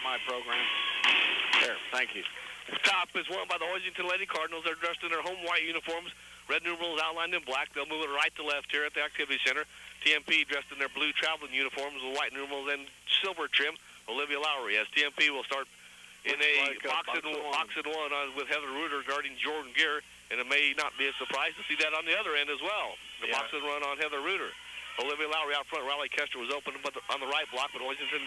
My program. There, thank you. Top is won by the Hoisington Lady Cardinals. They're dressed in their home white uniforms. Red numerals outlined in black. They'll move it right to left here at the Activity Center. TMP dressed in their blue traveling uniforms with white numerals and silver trim. Olivia Lowry, as TMP will start in a box and one with Heather Reuter guarding Jordan Gear, and it may not be a surprise to see that on the other end as well. The box and run on Heather Reuter. Olivia Lowry out front. Riley Kester was open on the right block, but Hoisington couldn't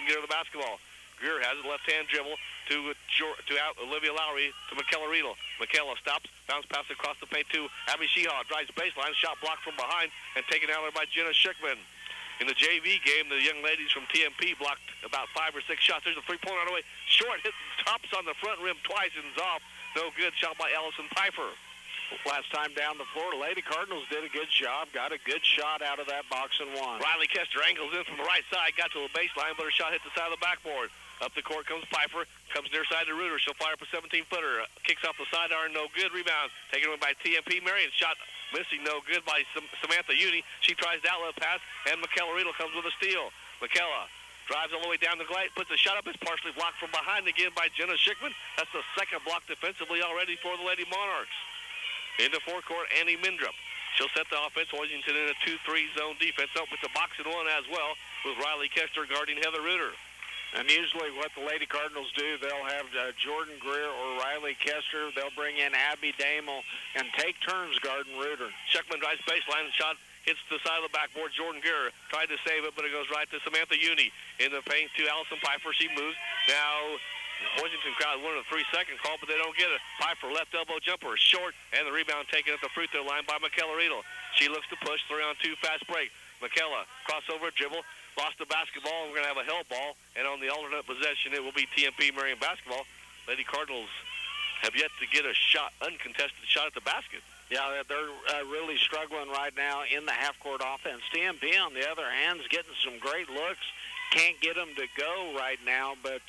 get her the basketball. Greer has a left-hand dribble to out Olivia Lowry to Michaela Riedel. Michaela stops, bounce pass across the paint to Abby Sheehaw, drives baseline, shot blocked from behind, and taken out there by Jenna Schickman. In the JV game, the young ladies from TMP blocked about 5 or 6 shots. There's a three-pointer on the way. Short, hit tops on the front rim twice and is off. No good, shot by Allison Piper. Last time down the floor, Lady Cardinals did a good job, got a good shot out of that box and one. Riley Kester angles in from the right side, got to the baseline, but her shot hit the side of the backboard. Up the court comes Piper, comes near side to Reuter. She'll fire up a 17-footer, kicks off the sidearm, no good. Rebound taken away by TMP Marion. Shot missing, no good by Samantha Uni. She tries the outlet pass, and Michaela Riedel comes with a steal. Michaela drives all the way down the glide, puts the shot up. It's partially blocked from behind again by Jenna Schickman. That's the second block defensively already for the Lady Monarchs. Into forecourt, Annie Mindrup. She'll set the offense. Hoisington in a 2-3 zone defense. Up with the box and one as well, with Riley Kester guarding Heather Reuter. And usually what the Lady Cardinals do, they'll have Jordan Greer or Riley Kester. They'll bring in Abby Damel and take turns guarding Reuter. Schickman drives baseline, shot hits the side of the backboard. Jordan Greer tried to save it, but it goes right to Samantha Uni. In the paint to Allison Piper. She moves. Now Hoisington crowd wanted a 3-second call, but they don't get it. Piper, left elbow jumper, short, and the rebound taken at the free throw line by Michaela Riedel. She looks to push, 3-on-2 fast break. Michaela, crossover dribble, lost the basketball, and we're going to have a held ball. And on the alternate possession, it will be TMP Marion basketball. Lady Cardinals have yet to get a shot, uncontested shot at the basket. Yeah, they're really struggling right now in the half-court offense. TMP, on the other hand, is getting some great looks. Can't get them to go right now, but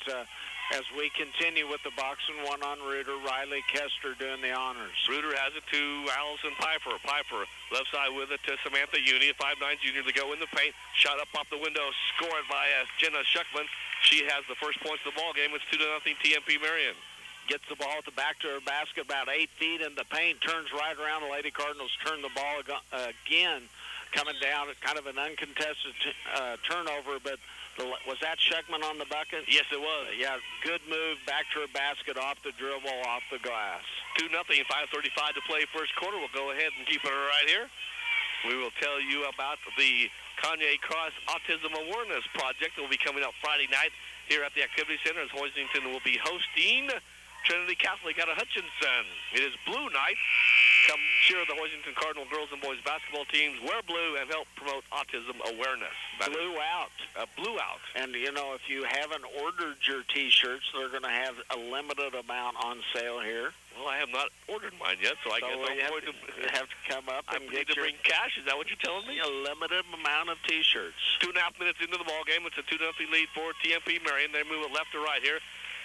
as we continue with the box and one on Reuter, Riley Kester doing the honors. Reuter has it to Allison Piper. Piper left side with it to Samantha Uni, a 5'9" junior to go in the paint. Shot up off the window, scored by Jenna Schickman. She has the first points of the ball game. It's 2-0 TMP Marion. Gets the ball at the back to her basket, about 8 feet in the paint, turns right around. The Lady Cardinals turn the ball again, coming down at kind of an uncontested turnover, but was that Schickman on the bucket? Yes, it was. Yeah, good move, back to her basket, off the dribble, off the glass. 2-0, 5:35 to play first quarter. We'll go ahead and keep it right here. We will tell you about the Kanye Cross Autism Awareness Project that will be coming up Friday night here at the Activity Center, as Hoisington will be hosting Trinity Catholic out of Hutchinson. It is Blue Night. Come cheer the Hoisington Cardinal girls and boys basketball teams. Wear blue and help promote autism awareness. Blue out. Blue out. And, you know, if you haven't ordered your T-shirts, they're going to have a limited amount on sale here. Well, I have not ordered mine yet, so I guess you have to come up and need to bring cash. Is that what you're telling me? A limited amount of T-shirts. 2.5 minutes into the ball game. It's a 2-0 lead for TMP Marion. They move it left to right here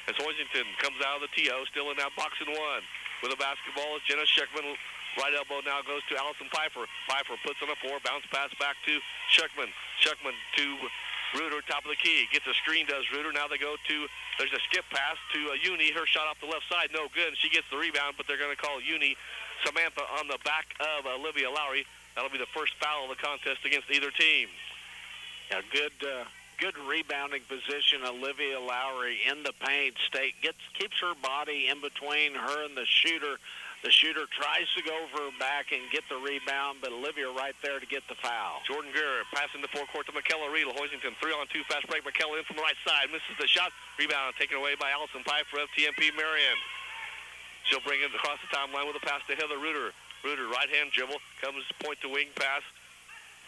as Hoisington comes out of the TO, still in that box and one. With a basketball is Jenna Schickman. Right elbow now goes to Allison Piper. Piper puts on a 4, bounce pass back to Schickman. Schickman to Reuter, top of the key. Gets a screen, does Reuter. Now they go to, there's a skip pass to Uni. Her shot off the left side, no good. She gets the rebound, but they're going to call Uni Samantha on the back of Olivia Lowry. That'll be the first foul of the contest against either team. Yeah, good rebounding position. Olivia Lowry in the paint, keeps her body in between her and the shooter. The shooter tries to go over her back and get the rebound, but Olivia right there to get the foul. Jordan Greer passing the forecourt to Michaela Riedel. Hoisington 3-on-2 fast break. Michaela in from the right side. Misses the shot. Rebound taken away by Allison Piper of TMP Marion. She'll bring it across the timeline with a pass to Heather Reuter. Reuter, right-hand dribble. Comes point to wing pass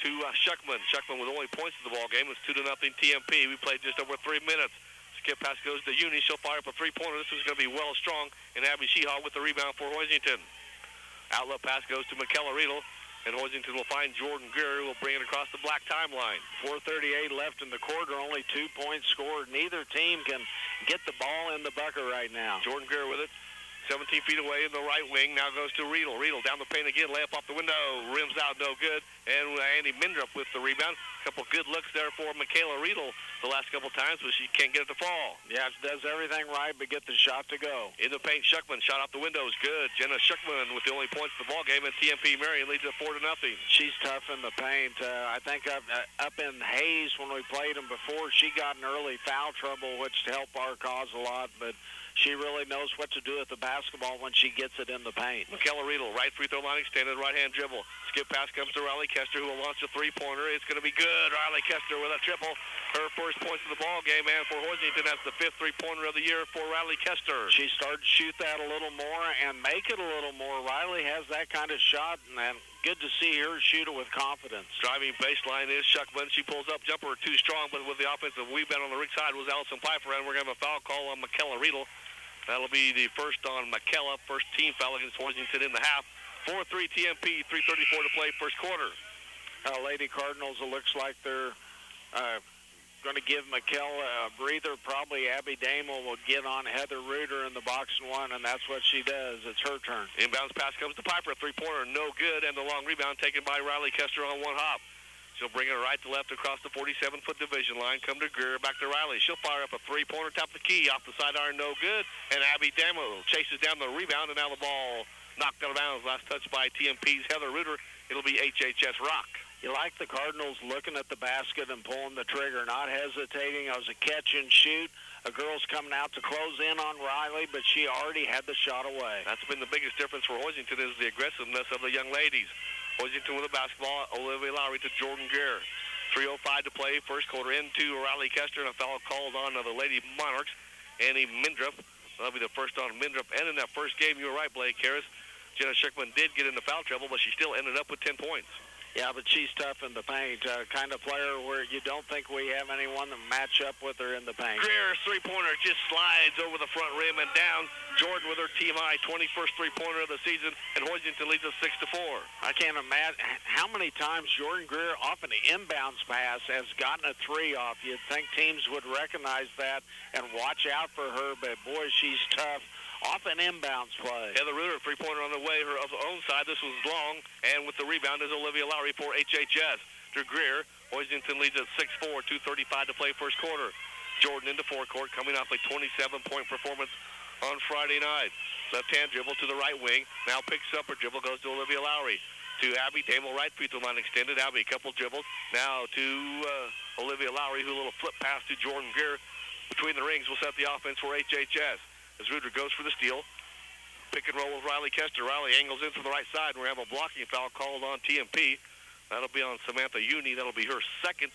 to Schickman. Schickman with only points in the ball game. It's 2-0 TMP. We played just over 3 minutes. Skip pass goes to Uni. She'll fire up a three-pointer. This is going to be well strong. And Abby Sheehaw with the rebound for Hoisington. Outlet pass goes to Michaela Riedel. And Hoisington will find Jordan Greer, who will bring it across the black timeline. 4:38 left in the quarter. Only 2 points scored. Neither team can get the ball in the bucket right now. Jordan Greer with it. 17 feet away in the right wing. Now goes to Riedel. Riedel down the paint again. Layup off the window. Rims out, no good. And Andy Mindrup with the rebound. couple good looks there for Michaela Riedel the last couple times, but she can't get it to fall. Yeah, she does everything right but get the shot to go. In the paint, Shuckman shot off the window is good. Jenna Shuckman with the only points of the ball game, and TMP Marion leads it 4-0. She's tough in the paint. I think up in Hayes when we played them before, she got in early foul trouble, which helped our cause a lot, but she really knows what to do with the basketball when she gets it in the paint. Michaela Riedel, right free throw line extended, right-hand dribble. Skip pass comes to Riley Kester, who will launch a three-pointer. It's going to be good. Riley Kester with a triple. Her first points of the ball game, and for Hoisington, that's the fifth three-pointer of the year for Riley Kester. She started to shoot that a little more and make it a little more. Riley has that kind of shot, and good to see her shoot it with confidence. Driving baseline is Shuckman. She pulls up jumper too strong, but with the offensive rebound on the right side was Allison Piper, and we're going to have a foul call on Michaela Riedel. That'll be the first on McKella, first team foul against Hoisington in the half. 4-3 TMP, 3:34 to play first quarter. Lady Cardinals, it looks like they're going to give McKella a breather. Probably Abby Damel will get on Heather Reuter in the box and one, and that's what she does. It's her turn. Inbounds pass comes to Piper, three-pointer, no good, and the long rebound taken by Riley Kester on one hop. She'll bring it right to left across the 47-foot division line. Come to Greer, back to Riley. She'll fire up a three-pointer, top of the key, off the sidearm, no good. And Abby Damo chases down the rebound, and now the ball knocked out of bounds. Last touch by TMP's Heather Reuter. It'll be HHS Rock. You like the Cardinals looking at the basket and pulling the trigger, not hesitating. It was a catch and shoot. A girl's coming out to close in on Riley, but she already had the shot away. That's been the biggest difference for Hoisington is the aggressiveness of the young ladies. Hoisington with the basketball, Olivia Lowry to Jordan Greer. 3:05 to play, first quarter into Riley Kester, and a foul called on the Lady Monarchs, Annie Mindrup. That'll be the first on Mindrup. And in that first game, you were right, Blake Harris. Jenna Schickman did get into foul trouble, but she still ended up with 10 points. Yeah, but she's tough in the paint. Kind of player where you don't think we have anyone that match up with her in the paint. Greer's three-pointer just slides over the front rim and down. Jordan with her team-high 21st three-pointer of the season, and Hoisington leads us 6-4. I can't imagine how many times Jordan Greer off an inbounds pass has gotten a three off. You'd think teams would recognize that and watch out for her, but boy, she's tough. Off an inbounds play. Heather Reuter, three-pointer on the way, her own side. This was long, and with the rebound is Olivia Lowry for HHS. To Greer, Hoisington leads at 6-4, 2:35 to play first quarter. Jordan into forecourt, coming off a 27-point performance on Friday night. Left-hand dribble to the right wing. Now picks up her dribble, goes to Olivia Lowry. To Abby Damel, right free throw line extended. Abby, a couple dribbles. Now to Olivia Lowry, who a little flip pass to Jordan Greer. Between the rings will set the offense for HHS. As Reuter goes for the steal. Pick and roll with Riley Kester. Riley angles in from the right side, and we have a blocking foul called on TMP. That'll be on Samantha Uni. That'll be her second,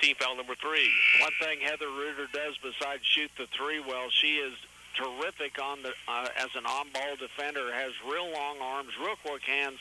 team foul number 3. One thing Heather Reuter does besides shoot the three well, she is terrific on the as an on-ball defender, has real long arms, real quick hands.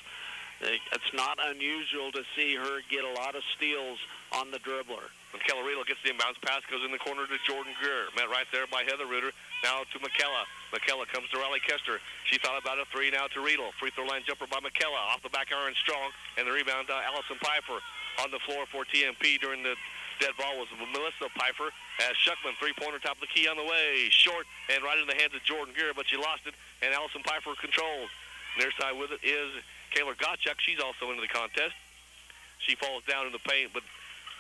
It's not unusual to see her get a lot of steals on the dribbler. Michaela Riedel gets the inbounds pass, goes in the corner to Jordan Greer. Met right there by Heather Reuter. Now to Michaela. Michaela comes to Riley Kester. She thought about a three now to Riedel. Free throw line jumper by Michaela. Off the back iron strong. And the rebound to Allison Piper. On the floor for TMP during the dead ball was Melissa Piper. As Shuckman, three-pointer top of the key on the way. Short and right in the hands of Jordan Greer, but she lost it. And Allison Piper controls. Near side with it is Kayla Gottschalk. She's also into the contest. She falls down in the paint, but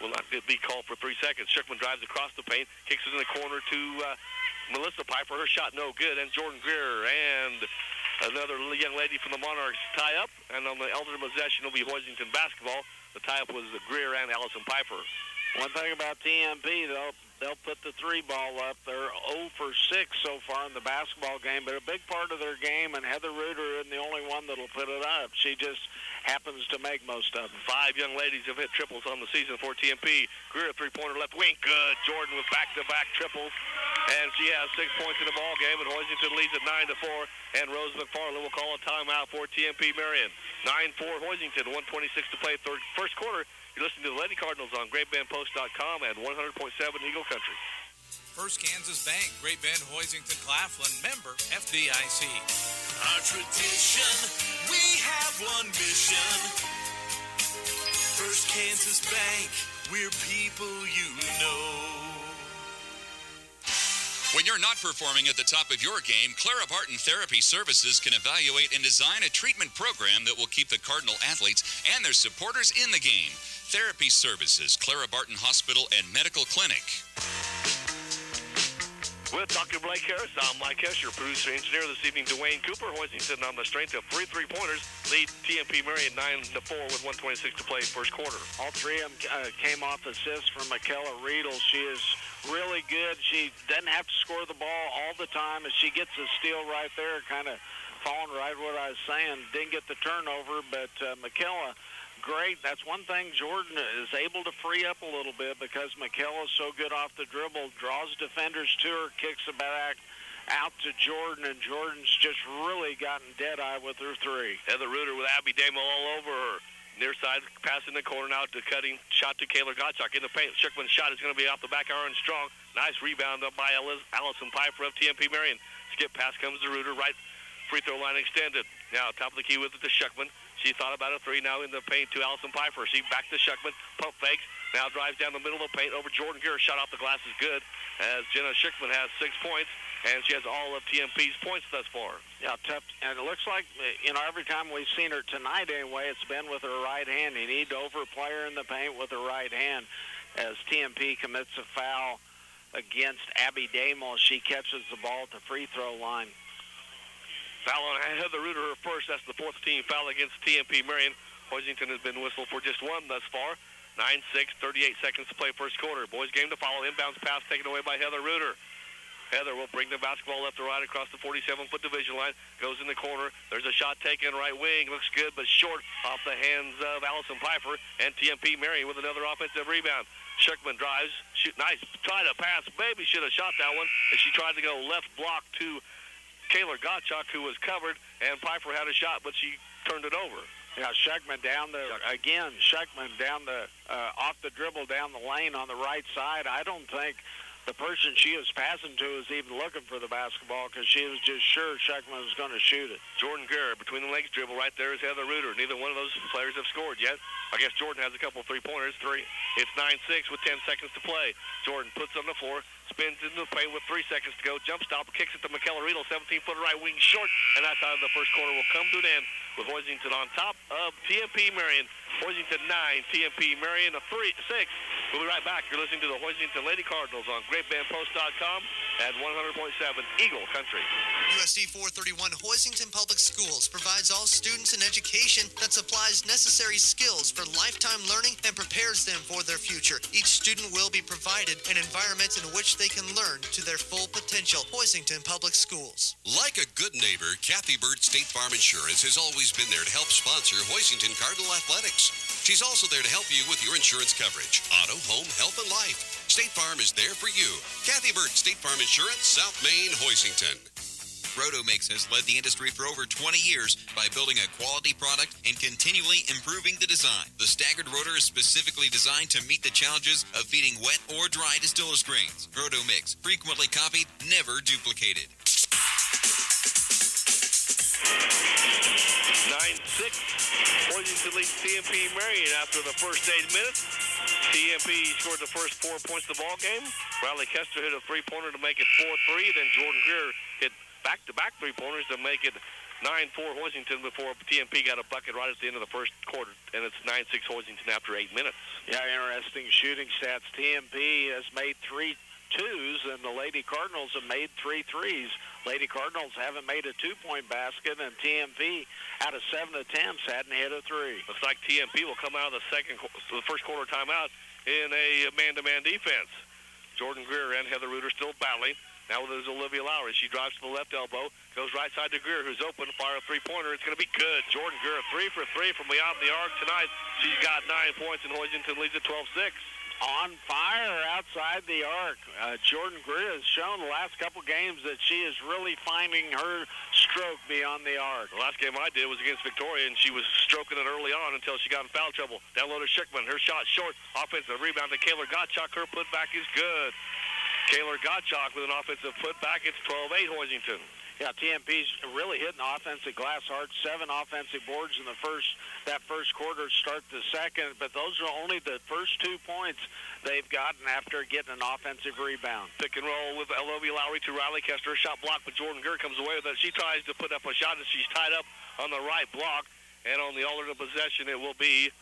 will not be called for 3 seconds. Shuckman drives across the paint, kicks it in the corner to Melissa Piper. Her shot no good, and Jordan Greer and another young lady from the Monarchs tie up, and on the elder possession will be Hoisington basketball. The tie-up was Greer and Allison Piper. One thing about TMP, they'll put the three ball up. They're 0 for 6 so far in the basketball game, but a big part of their game, and Heather Reuter isn't the only one that'll put it up. She just happens to make most of them. 5 young ladies have hit triples on the season for TMP. Greer, three-pointer left wing, good. Jordan with back-to-back triples, and she has 6 points in the ball game, and Hoisington leads at 9-4, and Rose McFarland will call a timeout for TMP Marion. 9-4 Hoisington, 1:26 to play first quarter. You're listening to the Lady Cardinals on GreatBendPost.com and 100.7 Eagle Country. First Kansas Bank, Great Bend, Hoisington, Claflin, member FDIC. Our tradition, we have one mission. First Kansas Bank, we're people you know. When you're not performing at the top of your game, Clara Barton Therapy Services can evaluate and design a treatment program that will keep the Cardinal athletes and their supporters in the game. Therapy Services, Clara Barton Hospital and Medical Clinic. With Dr. Blake Harris, I'm Mike Hess, your producer engineer this evening. Dwayne Cooper, Hoisington on the strength of 3 3-pointers, lead TMP Marion 9-4 with 1:26 to play first quarter. All three of them came off assists from Michaela Riedel. She is really good. She doesn't have to score the ball all the time. As she gets a steal right there, kind of following right what I was saying. Didn't get the turnover, but Michaela, great. That's one thing Jordan is able to free up a little bit because Michaela is so good off the dribble, draws defenders to her, kicks the back out to Jordan, and Jordan's just really gotten dead-eye with her three. Heather Reuter with Abby Damo all over her. Near side, pass in the corner now to cutting shot to Kayla Gottschalk in the paint. Schickman's shot is going to be off the back iron strong. Nice rebound up by Allison Piper of TMP Marion. Skip pass comes to Reuter, right free throw line extended. Now top of the key with it to Schickman. She thought about a three now in the paint to Allison Piper. She back to Schickman, pump fakes, now drives down the middle of the paint over Jordan Gear. Shot off the glass is good as Jenna Schickman has 6 points, and she has all of TMP's points thus far. Yeah, tough. And it looks like, every time we've seen her tonight anyway, it's been with her right hand. You need to overplay her in the paint with her right hand as TMP commits a foul against Abby Damo. She catches the ball at the free throw line. Foul on Heather Reuter, her first. That's the 4th team foul against TMP Marion. Hoisington has been whistled for just one thus far. 9-6, 38 seconds to play first quarter. Boys game to follow. Inbounds pass taken away by Heather Reuter. Heather will bring the basketball left to right across the 47-foot division line. Goes in the corner. There's a shot taken right wing. Looks good, but short off the hands of Allison Piper. And TMP Marion with another offensive rebound. Schickman drives. Shoot, nice. Try to pass. Maybe should have shot that one as she tried to go left block to Kayla Gottschalk, who was covered, and Piper had a shot, but she turned it over. Yeah, Schickman down Schickman down the off the dribble down the lane on the right side. I don't think the person she was passing to was even looking for the basketball because she was just sure Schickman was going to shoot it. Jordan Gurr between the legs dribble right there is Heather Reuter. Neither one of those players have scored yet. I guess Jordan has a couple 3-pointers. It's 9-6 with 10 seconds to play. Jordan puts on the floor, spins into the paint with 3 seconds to go. Jump stop, kicks it to Michaela Riedel, 17-footer right wing short, and that's how the first quarter will come to an end with Hoisington on top of TMP Marion. Hoisington 9, TMP Marion a 6. We'll be right back. You're listening to the Hoisington Lady Cardinals on GreatBandPost.com at 100.7 Eagle Country. USD 431 Hoisington Public Schools provides all students an education that supplies necessary skills for lifetime learning and prepares them for their future. Each student will be provided an environment in which they can learn to their full potential. Hoisington Public Schools. Like a good neighbor, Kathy Bird State Farm Insurance has always been there to help sponsor Hoisington Cardinal Athletics. She's also there to help you with your insurance coverage, auto, home, health, and life. State Farm is there for you. Kathy Bird State Farm Insurance, South Main, Hoisington. Rotomix has led the industry for over 20 years by building a quality product and continually improving the design. The staggered rotor is specifically designed to meet the challenges of feeding wet or dry distiller's grains. Rotomix, frequently copied, never duplicated. 9-6. Hoisington leads TMP Marion after the first 8 minutes. TMP scored the first 4 points of the ball game. Riley Kester hit a 3-pointer to make it 4-3. Then Jordan Greer hit back-to-back 3-pointers to make it 9-4 Hoisington before TMP got a bucket right at the end of the first quarter. And it's 9-6 Hoisington after 8 minutes. Yeah, interesting shooting stats. TMP has made 3 2s, and the Lady Cardinals have made 3 3s. Lady Cardinals haven't made a 2-point basket, and TMP, out of 7 attempts, hadn't hit a 3. Looks like TMP will come out of the first quarter timeout in a man-to-man defense. Jordan Greer and Heather Reuter still battling. Now there's Olivia Lowry. She drives to the left elbow, goes right side to Greer, who's open, fire a 3-pointer. It's going to be good. Jordan Greer, 3 for 3 from beyond the arc tonight. She's got 9 points, and Hoisington leads at 12-6. On fire outside the arc. Jordan Greer has shown the last couple games that she is really finding her stroke beyond the arc. The last game I did was against Victoria, and she was stroking it early on until she got in foul trouble. Down low to Schickman. Her shot short. Offensive rebound to Kayla Gottschalk. Her putback is good. Kayla Gottschalk with an offensive putback. It's 12-8 Hoisington. Yeah, TMP's really hitting the offensive glass hard. 7 offensive boards in that first quarter, start the second, but those are only the first 2 points they've gotten after getting an offensive rebound. Pick and roll with Olivia Lowry to Riley Kester. Shot blocked, but Jordan Greer comes away with it. She tries to put up a shot, and she's tied up on the right block. And on the alternate possession, it will be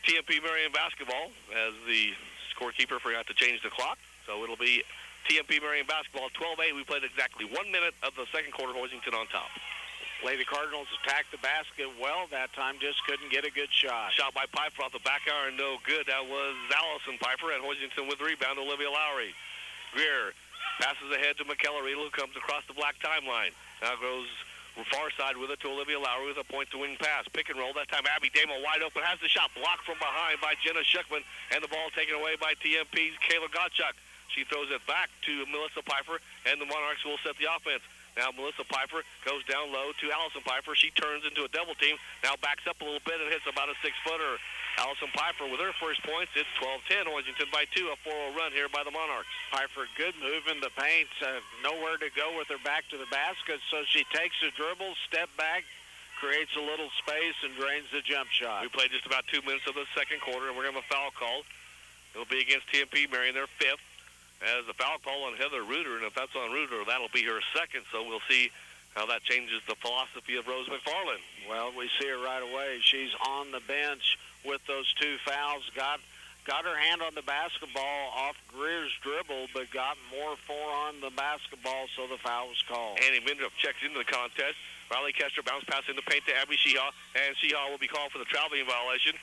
TMP Marion basketball, as the scorekeeper forgot to change the clock. So it'll be TMP Marion basketball, 12-8. We played exactly 1 minute of the second quarter, Hoisington on top. Lady Cardinals attacked the basket well that time, just couldn't get a good shot. Shot by Piper off the back iron, no good. That was Allison Piper, and Hoisington with the rebound, Olivia Lowry. Greer passes ahead to McKellar Riedel, who comes across the black timeline. Now goes far side with it to Olivia Lowry with a point-to-wing pass. Pick and roll. That time Abby Damo wide open, has the shot blocked from behind by Jenna Schuckman, and the ball taken away by TMP's Kayla Gottschalk. She throws it back to Melissa Piper, and the Monarchs will set the offense. Now Melissa Piper goes down low to Allison Piper. She turns into a double team, now backs up a little bit and hits about a 6-footer. Allison Piper with her first points. It's 12-10. Hoisington by 2. A 4-0 run here by the Monarchs. Piper, good move in the paint. Nowhere to go with her back to the basket, so she takes a dribble, step back, creates a little space, and drains the jump shot. We played just about 2 minutes of the second quarter, and we're going to have a foul call. It'll be against TMP Marion, their 5th. As the foul call on Heather Reuter, and if that's on Reuter, that'll be her 2nd, so we'll see how that changes the philosophy of Rose McFarland. Well, we see her right away. She's on the bench with those 2 fouls. Got her hand on the basketball off Greer's dribble, but got more forearm the basketball, so the foul was called. Annie Mindrup checks into the contest. Riley Kester bounce pass in the paint to Abby Sheehaw, and Sheehaw will be called for the traveling violation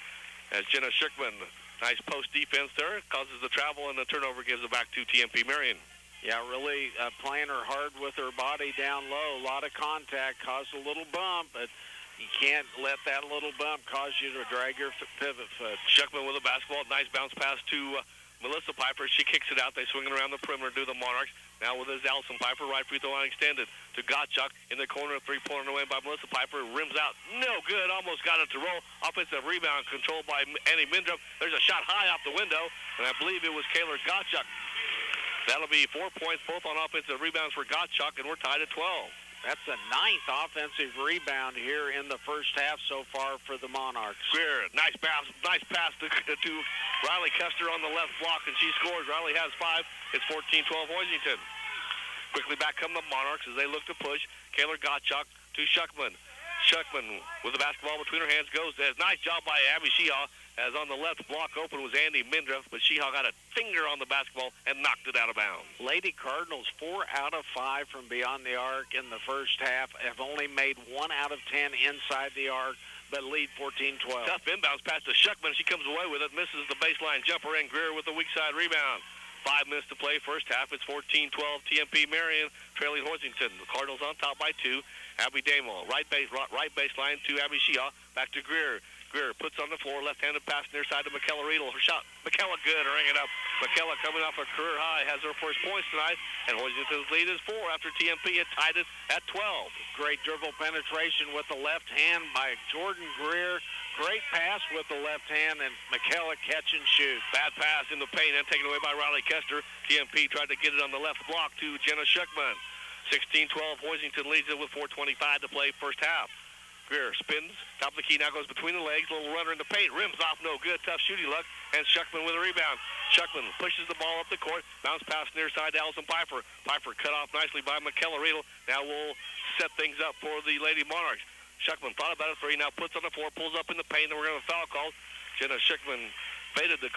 as Jenna Schuckman, nice post defense there, causes the travel, and the turnover gives it back to TMP Marion. Yeah, really playing her hard with her body down low. A lot of contact, caused a little bump, but you can't let that little bump cause you to drag your pivot foot. Schuckman with a basketball, nice bounce pass to Melissa Piper. She kicks it out. They swing it around the perimeter to the Monarchs. Now with his Allison Piper, right free throw line extended to Gottschalk in the corner, three-pointer away by Melissa Piper. Rims out, no good, almost got it to roll. Offensive rebound controlled by Annie Mindrup. There's a shot high off the window, and I believe it was Kayla Gottschalk. That'll be 4 points, both on offensive rebounds for Gottschalk, and we're tied at 12. That's the 9th offensive rebound here in the first half so far for the Monarchs. Greer, nice pass to Riley Kester on the left block, and she scores. Riley has 5. It's 14-12 Hoisington. Quickly back come the Monarchs as they look to push. Kayla Gottschalk to Schuckman. Schuckman with the basketball between her hands goes there. Nice job by Abby Sheehaw, as on the left block open was Andy Mindruff, but Sheehaw got a finger on the basketball and knocked it out of bounds. Lady Cardinals, 4 out of 5 from beyond the arc in the first half, have only made 1 out of 10 inside the arc, but lead 14-12. Tough inbounds pass to Schuckman. She comes away with it, misses the baseline jumper, and Greer with the weak side rebound. 5 minutes to play first half. It's 14-12 TMP Marion trailing Hoisington. The Cardinals on top by 2. Abby Damo, right baseline to Abby Sheehaw. Back to Greer. Greer puts on the floor, left-handed pass near side to McKellar Riedel. Her shot, McKellar good, ring it up. McKellar coming off a career high, has her first points tonight, and Hoisington's lead is 4 after TMP had tied it at 12. Great dribble penetration with the left hand by Jordan Greer. Great pass with the left hand, and McKellar catch and shoot. Bad pass in the paint and taken away by Riley Kester. TMP tried to get it on the left block to Jenna Schuckman. 16-12, Hoisington leads it with 4:25 to play first half. Greer spins, top of the key, now goes between the legs, little runner in the paint, rims off, no good, tough shooting luck, and Schuckman with a rebound. Schuckman pushes the ball up the court, bounce pass near side to Allison Piper. Piper cut off nicely by McKellar Riedel. Now we'll set things up for the Lady Monarchs. Schuckman thought about it, 3, now puts on the floor, pulls up in the paint, and we're going to have a foul call. Jenna Schuckman baited the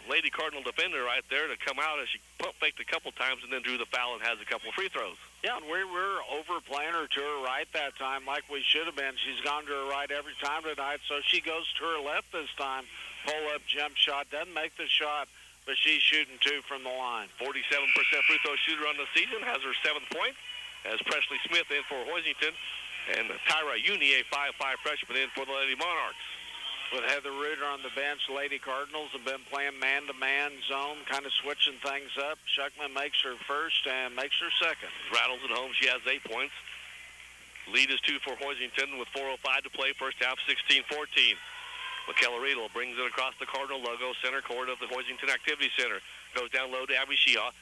Lady Cardinal defender right there to come out as she pump faked a couple times and then drew the foul and has a couple of free throws. Yeah, and we were overplaying her to her right that time like we should have been. She's gone to her right every time tonight, so she goes to her left this time. Pull-up jump shot, doesn't make the shot, but she's shooting 2 from the line. 47% free throw shooter on the season, has her 7th point, as Presley Smith in for Hoisington, and Tyra Uni, a 5'5 freshman, in for the Lady Monarchs. With Heather Reuter on the bench, Lady Cardinals have been playing man-to-man zone, kind of switching things up. Schuckman makes her first and makes her second. Rattles at home. She has 8 points. Lead is 2 for Hoisington with 4:05 to play. First half, 16-14. McKellar Riedel brings it across the Cardinal logo, center court of the Hoisington Activity Center. Goes down low to Abby Sheehaw.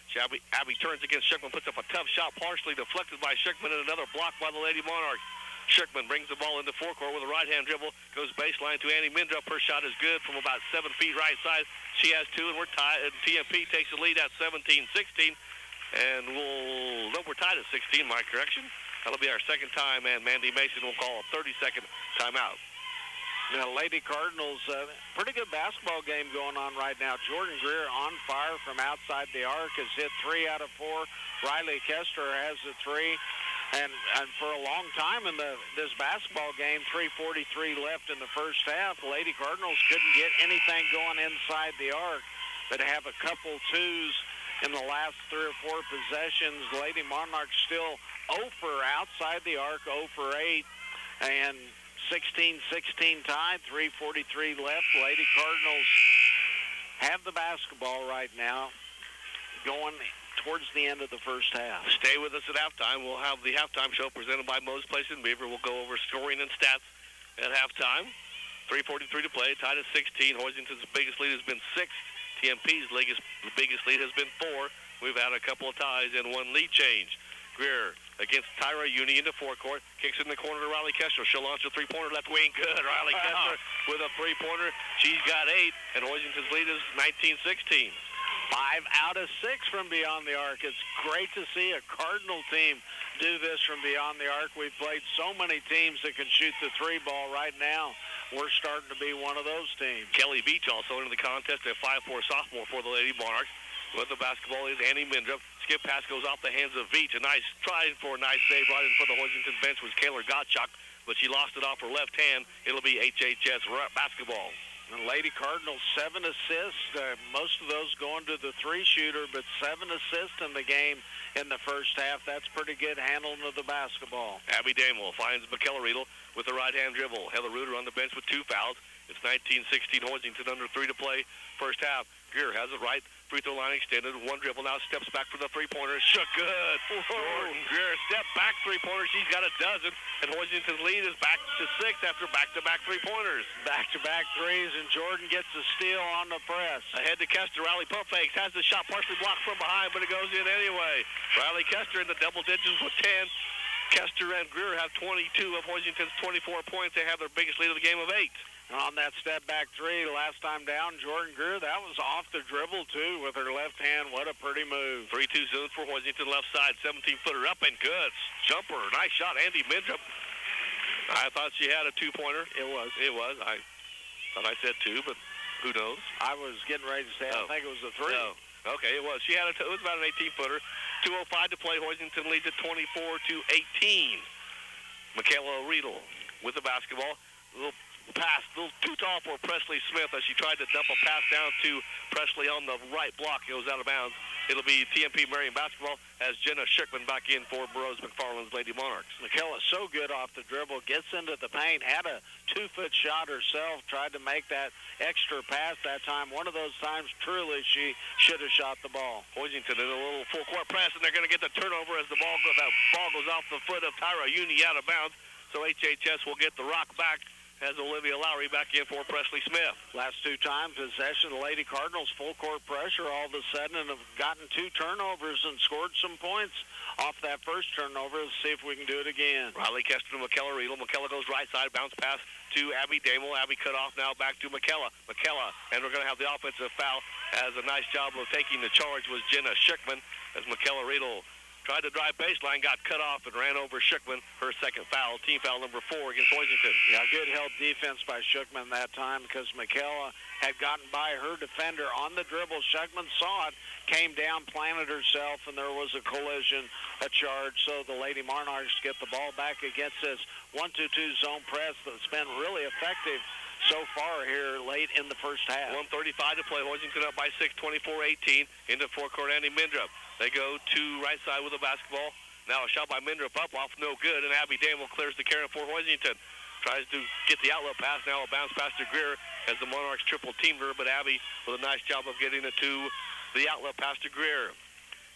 Abby turns against Schuckman, puts up a tough shot, partially deflected by Schuckman, and another block by the Lady Monarchs. Schuckman brings the ball into forecourt with a right-hand dribble, goes baseline to Annie Mindrup. Her shot is good from about 7 feet right side. She has 2, and we're tied. And TMP takes the lead at 17-16, and we're tied at 16. My correction. That'll be our second time, and Mandy Mason will call a 30-second timeout. Now, Lady Cardinals, pretty good basketball game going on right now. Jordan Greer on fire from outside the arc, has hit 3 out of 4. Riley Kester has a 3. And for a long time in this basketball game, 3:43 left in the first half, Lady Cardinals couldn't get anything going inside the arc, but have a couple twos in the last 3 or 4 possessions. Lady Monarchs still 0 for outside the arc, 0 for 8, and 16-16 tied, 3:43 left. Lady Cardinals have the basketball right now going towards the end of the first half. Stay with us at halftime. We'll have the halftime show presented by Moe's Place in Beaver. We'll go over scoring and stats at halftime. 3:43 to play, tied at 16. Hoisington's biggest lead has been 6. TMP's biggest lead has been 4. We've had a couple of ties and 1 lead change. Greer against Tyra Uni into forecourt. Kicks in the corner to Riley Kester. She'll launch a three-pointer left wing. Good. Riley Kester with a three-pointer. She's got 8, and Hoisington's lead is 19-16. 5 out of 6 from beyond the arc. It's great to see a Cardinal team do this from beyond the arc. We've played so many teams that can shoot the 3 ball. Right now, we're starting to be one of those teams. Kelly Beach also into the contest, a 5'4" sophomore for the Lady Monarchs. With the basketball is Annie Mindrup. Skip pass goes off the hands of Veach. A nice try for a nice save right in front of the Hoisington bench was Kaylor Gottschalk, but she lost it off her left hand. It'll be HHS basketball. And Lady Cardinals, 7 assists. Most of those going to the 3-shooter, but 7 assists in the game in the first half. That's pretty good handling of the basketball. Abby Damel finds McKellar Riedel with the right-hand dribble. Heather Reuter on the bench with 2 fouls. It's 19-16 Hoisington, under 3 to play first half. Greer has it right. Free throw line extended. 1 dribble now. Steps back for the three-pointer. Shook good. Jordan Greer, step back three-pointer. She's got a dozen. And Hoisington's lead is back to 6 after back-to-back three-pointers. Back-to-back threes, and Jordan gets a steal on the press. Ahead to Kester. Riley pump fakes. Has the shot partially blocked from behind, but it goes in anyway. Riley Kester in the double digits with 10. Kester and Greer have 22 of Hoisington's 24 points. They have their biggest lead of the game of 8. On that step-back 3, last time down, Jordan Greer, that was off the dribble, too, with her left hand. What a pretty move. 3-2 zone for Hoisington left side. 17-footer up and good. Jumper. Nice shot, Andy Mindrup. I thought she had a 2-pointer. It was. I thought I said 2, but who knows? I was getting ready to say, I think it was a 3. No. Okay, it was. She had it was about an 18-footer. 2:05 to play. Hoisington leads at 24-18. Michaela Riedel with the basketball. Little pass, little too tall for Presley Smith as she tried to dump a pass down to Presley on the right block. It goes out of bounds. It'll be TMP Marion basketball as Jenna Schickman back in for Burroughs McFarland's Lady Monarchs. Michaela's so good off the dribble, gets into the paint, had a 2-foot shot herself, tried to make that extra pass that time. One of those times, truly, she should have shot the ball. Hoisington in a little full-court press, and they're going to get the turnover as the ball goes off the foot of Tyra Uni out of bounds. So HHS will get the rock back as Olivia Lowry back in for Presley Smith. Last 2 times, possession, the Lady Cardinals full court pressure all of a sudden and have gotten 2 turnovers and scored some points off that first turnover. Let's see if we can do it again. Riley Kester to McKellar Riedel. McKellar goes right side, bounce pass to Abby Damel. Abby cut off now back to McKellar. And we're going to have the offensive foul as a nice job of taking the charge was Jenna Schickman as McKellar Riedel tried to drive baseline, got cut off, and ran over Schickman. Her second foul, team foul number 4 against Hoisington. Yeah, good help defense by Schickman that time because McKellar had gotten by her defender on the dribble. Schickman saw it, came down, planted herself, and there was a collision, a charge. So the Lady Monarchs get the ball back against this 1-2-2 zone press that's been really effective so far here late in the first half. 1:35 to play. Hoisington up by 6, 24-18 into forecourt. Andy Mindrup. They go to right side with the basketball. Now a shot by Mindrup up off no good, and Abby Damel clears the carry for Hoisington. Tries to get the outlet pass. Now a bounce pass to Greer as the Monarchs triple teamed her, but Abby with a nice job of getting it to the outlet pass to Greer.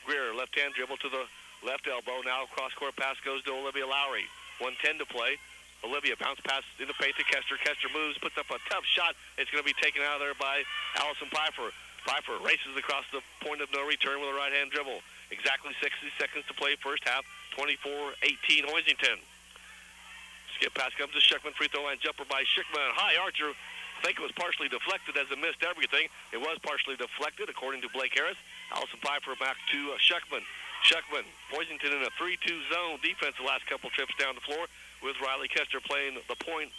Greer, left-hand dribble to the left elbow. Now cross-court pass goes to Olivia Lowry. 1:10 to play. Olivia bounce pass in the paint to Kester. Kester moves, puts up a tough shot. It's going to be taken out of there by Allison Pfeiffer. Pfeiffer races across the point of no return with a right-hand dribble. Exactly 60 seconds to play first half. 24-18 Hoisington. Skip pass comes to Schickman. Free throw line jumper by Schickman. High archer. I think it was partially deflected as it missed everything. It was partially deflected according to Blake Harris. Allison Pfeiffer back to Schickman. Schickman, Hoisington in a 3-2 zone defense the last couple trips down the floor with Riley Kester playing the point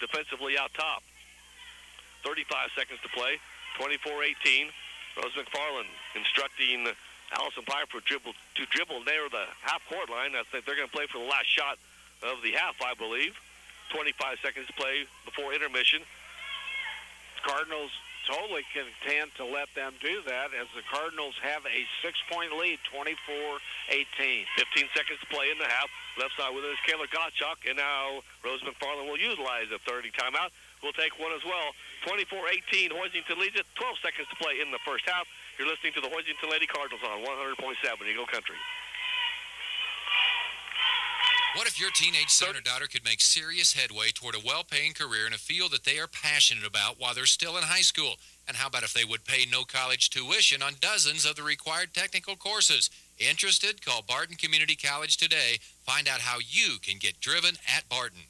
defensively out top. 35 seconds to play, 24-18. Rose McFarland instructing Allison Piper to dribble near the half-court line. I think they're going to play for the last shot of the half, I believe. 25 seconds to play before intermission. Cardinals totally content to let them do that as the Cardinals have a 6-point lead, 24-18. 15 seconds to play in the half. Left side with it is Kayla Gottschalk, and now Rose McFarland will utilize a 30 timeout. We'll take one as well. 24-18, Hoisington leads it. 12 seconds to play in the first half. You're listening to the Hoisington Lady Cardinals on 100.7 Eagle Country. What if your teenage son or daughter could make serious headway toward a well-paying career in a field that they are passionate about while they're still in high school? And how about if they would pay no college tuition on dozens of the required technical courses? Interested? Call Barton Community College today. Find out how you can get driven at Barton.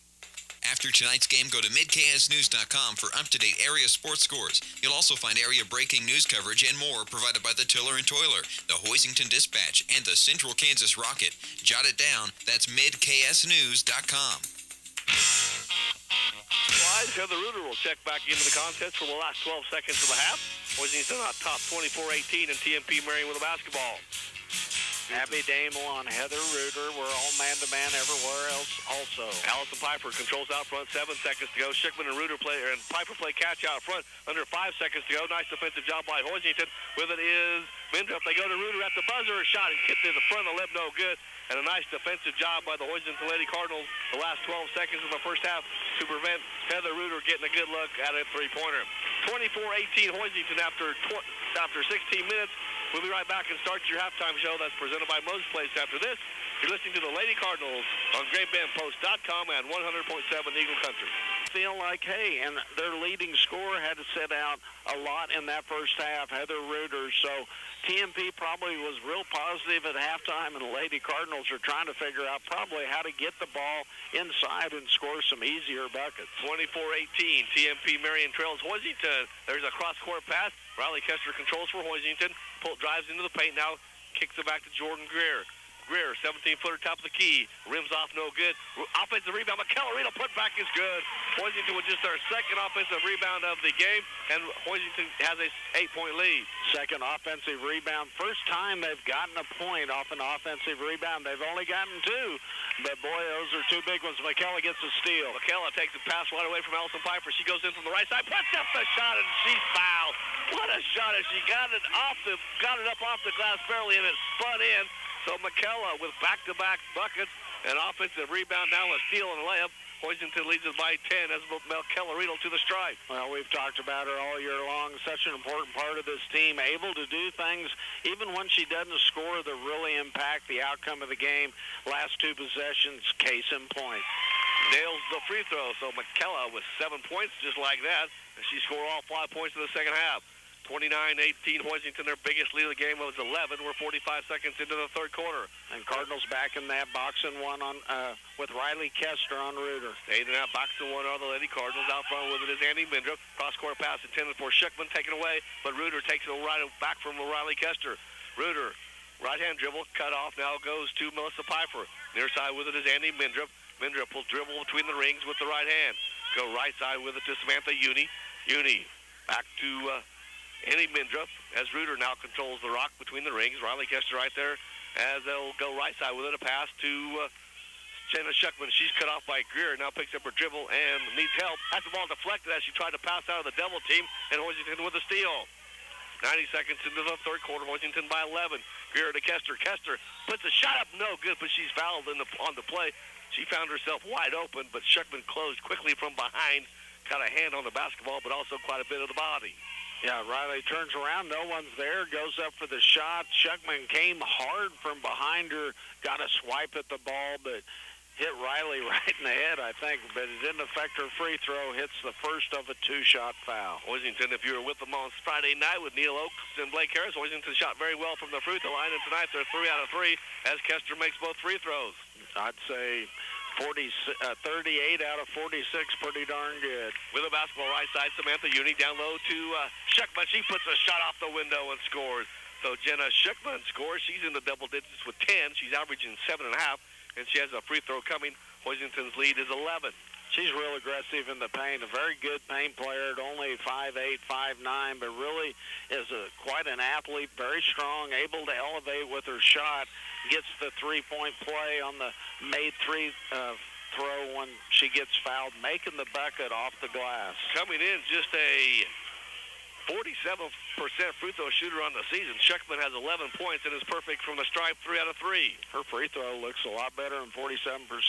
After tonight's game, go to midksnews.com for up-to-date area sports scores. You'll also find area breaking news coverage and more provided by the Tiller and Toiler, the Hoisington Dispatch, and the Central Kansas Rocket. Jot it down. That's midksnews.com. Wise, Heather Reuter will check back into the contest for the last 12 seconds of the half. Hoisington on top 24-18, and TMP Marion with the basketball. Abby Damel on Heather Reuter. We're all man-to-man everywhere else also. Allison Piper controls out front, 7 seconds to go. Schickman and Piper play catch out front, under 5 seconds to go. Nice defensive job by Hoisington. With it is Mindrup. They go to Reuter at the buzzer. A shot and kicked to the front of the lip, no good. And a nice defensive job by the Hoisington Lady Cardinals the last 12 seconds of the first half to prevent Heather Reuter getting a good look at a three-pointer. 24-18 Hoisington after 16 minutes. We'll be right back and start your halftime show. That's presented by Moses Place after this. You're listening to the Lady Cardinals on GreatBendPost.com and 100.7 Eagle Country. Feel like, hey, and their leading scorer had to sit out a lot in that first half, Heather Reuter. So TMP probably was real positive at halftime, and the Lady Cardinals are trying to figure out probably how to get the ball inside and score some easier buckets. 24-18, TMP Marion trails Hoisington. There's a cross-court pass. Riley Kester controls for Hoisington. Drives into the paint now. Kicks it back to Jordan Greer. Greer, 17-footer, top of the key. Rims off, no good. Offensive rebound. McKellarino put back is good. Hoisington with just their second offensive rebound of the game, and Hoisington has a 8-point lead. Second offensive rebound. First time they've gotten a point off an offensive rebound. They've only gotten 2, but boy, those are 2 big ones. McKella gets a steal. McKella takes a pass right away from Allison Piper. She goes in from the right side, puts up the shot, and she's fouled. What a shot! As she got it up off the glass barely, and it spun in. So McKella with back-to-back buckets, an offensive rebound, now a steal and a layup. Hoisington leads it by 10 as McKellarino to the stripe. Well, we've talked about her all year long. Such an important part of this team, able to do things even when she doesn't score that really impact the outcome of the game. Last 2 possessions, case in point. Nails the free throw. So McKella with 7 points just like that. And she scored all 5 points in the second half. 29-18, Hoisington, their biggest lead of the game was 11. We're 45 seconds into the third quarter. And Cardinals back in that boxing one on with Riley Kester on Reuter. Staying in that boxing one are the Lady Cardinals. Out front with it is Andy Mindrup. Cross-court pass intended for Schickman, taken away, but Reuter takes it right back from Riley Kester. Reuter, right-hand dribble, cut off, now goes to Melissa Piper. Near side with it is Andy Mindrup. Mindrup will dribble between the rings with the right hand. Go right side with it to Samantha Uni. Uni back to Annie Mindrup as Reuter now controls the rock between the rings. Riley Kester right there as they'll go right side with it. A pass to Jenna Schuckman. She's cut off by Greer. Now picks up her dribble and needs help. Has the ball deflected as she tried to pass out of the double team. And Hoisington with a steal. 90 seconds into the third quarter. Hoisington by 11. Greer to Kester. Kester puts a shot up. No good, but she's fouled on the play. She found herself wide open, but Schuckman closed quickly from behind. Got a hand on the basketball, but also quite a bit of the body. Yeah, Riley turns around. No one's there. Goes up for the shot. Schuckman came hard from behind her. Got a swipe at the ball, but hit Riley right in the head, I think. But it didn't affect her free throw. Hits the first of a 2-shot foul. Hoisington, if you were with them on Friday night with Neil Oakes and Blake Harris, Hoisington shot very well from the free throw line. And tonight they're 3 out of 3 as Kester makes both free throws. I'd say 38 out of 46, pretty darn good. With a basketball right side, Samantha Uni down low to Schuckman. She puts a shot off the window and scores. So Jenna Schuckman scores. She's in the double digits with 10. She's averaging 7.5, and she has a free throw coming. Hoisington's lead is 11. She's real aggressive in the paint, a very good paint player at only 5'8", 5'9", but really is quite an athlete, very strong, able to elevate with her shot, gets the three-point play on the made three throw when she gets fouled, making the bucket off the glass. Coming in just a 47% free throw shooter on the season. Schuckman has 11 points and is perfect from the stripe, 3 out of 3. Her free throw looks a lot better than 47%.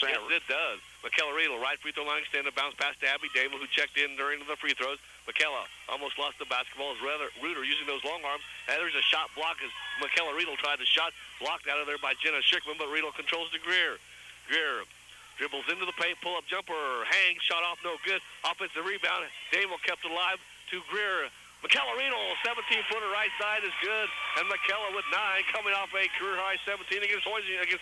Yes, it does. McKella Riedel, right free throw line, extended bounce pass to Abby Dable, who checked in during the free throws. McKella almost lost the basketball as Reuter using those long arms. And there's a shot block as McKella Riedel tried the shot, blocked out of there by Jenna Schickman, but Riedel controls to Greer. Greer dribbles into the paint, pull-up jumper, hang, shot off, no good. Offensive rebound, Dable kept it alive to Greer. McKella Riedel, 17-footer right side is good, and McKella with 9, coming off a career-high 17 against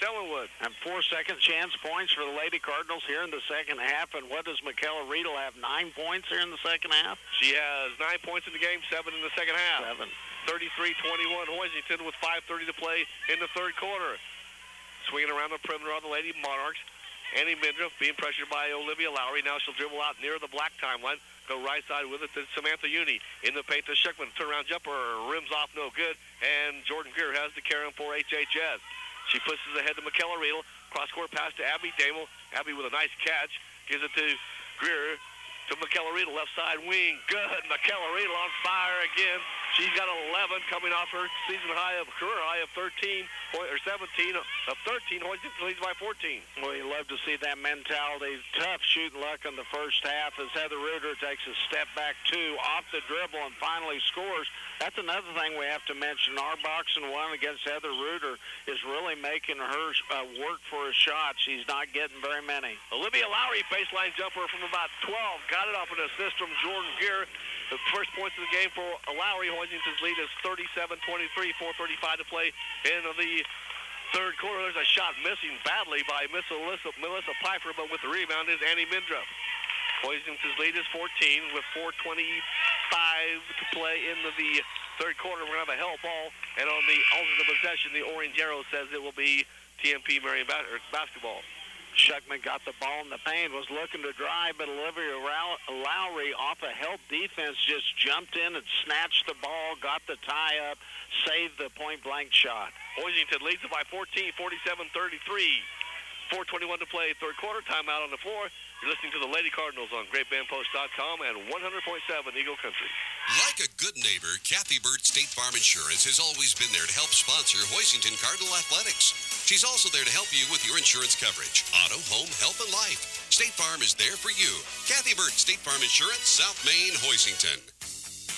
Ellenwood. And 4 second-chance points for the Lady Cardinals here in the second half. And what does McKella Riedel have, 9 points here in the second half? She has 9 points in the game, 7 in the second half. 7. 33-21, Hoisington with 5:30 to play in the third quarter. Swinging around the perimeter on the Lady Monarchs. Annie Mindruff being pressured by Olivia Lowry. Now she'll dribble out near the black timeline. Go right side with it to Samantha Uni. In the paint to Schickman. Turnaround jumper. Rims off, no good. And Jordan Greer has the carry for HHS. She pushes ahead to McKella Riedel. Cross-court pass to Abby Damel. Abby with a nice catch. Gives it to Greer. To McKella Riedel, left side wing. Good. McKella Riedel on fire again. She's got 11 coming off her career high of 13 or 17 of 13. Hoisington leads by 14. Well, you love to see that mentality. Tough shooting luck in the first half as Heather Reuter takes a step back two off the dribble and finally scores. That's another thing we have to mention. Our boxing one against Heather Reuter is really making her work for a shot. She's not getting very many. Olivia Lowry, baseline jumper from about 12. Got it off an assist from Jordan Gear. The first points of the game for Lowry. Hoisington's lead is 37-23, 4:35 to play in the third quarter. There's a shot missing badly by Miss Melissa Pfeiffer, but with the rebound is Annie Mindruff. Hoisington's lead is 14 with 4:25 to play in the third quarter. We're going to have a help ball, and on the alternate possession, the orange arrow says it will be TMP Marion basketball. Schuckman got the ball in the paint, was looking to drive, but Olivia Lowry off a help defense just jumped in and snatched the ball, got the tie up, saved the point-blank shot. Hoisington leads it by 14, 47-33. 4:21 to play, third quarter, timeout on the floor. You're listening to the Lady Cardinals on GreatBendPost.com and 100.7 Eagle Country. Like a good neighbor, Kathy Burt State Farm Insurance has always been there to help sponsor Hoisington Cardinal Athletics. She's also there to help you with your insurance coverage, auto, home, health, and life. State Farm is there for you. Kathy Burt State Farm Insurance, South Main, Hoisington.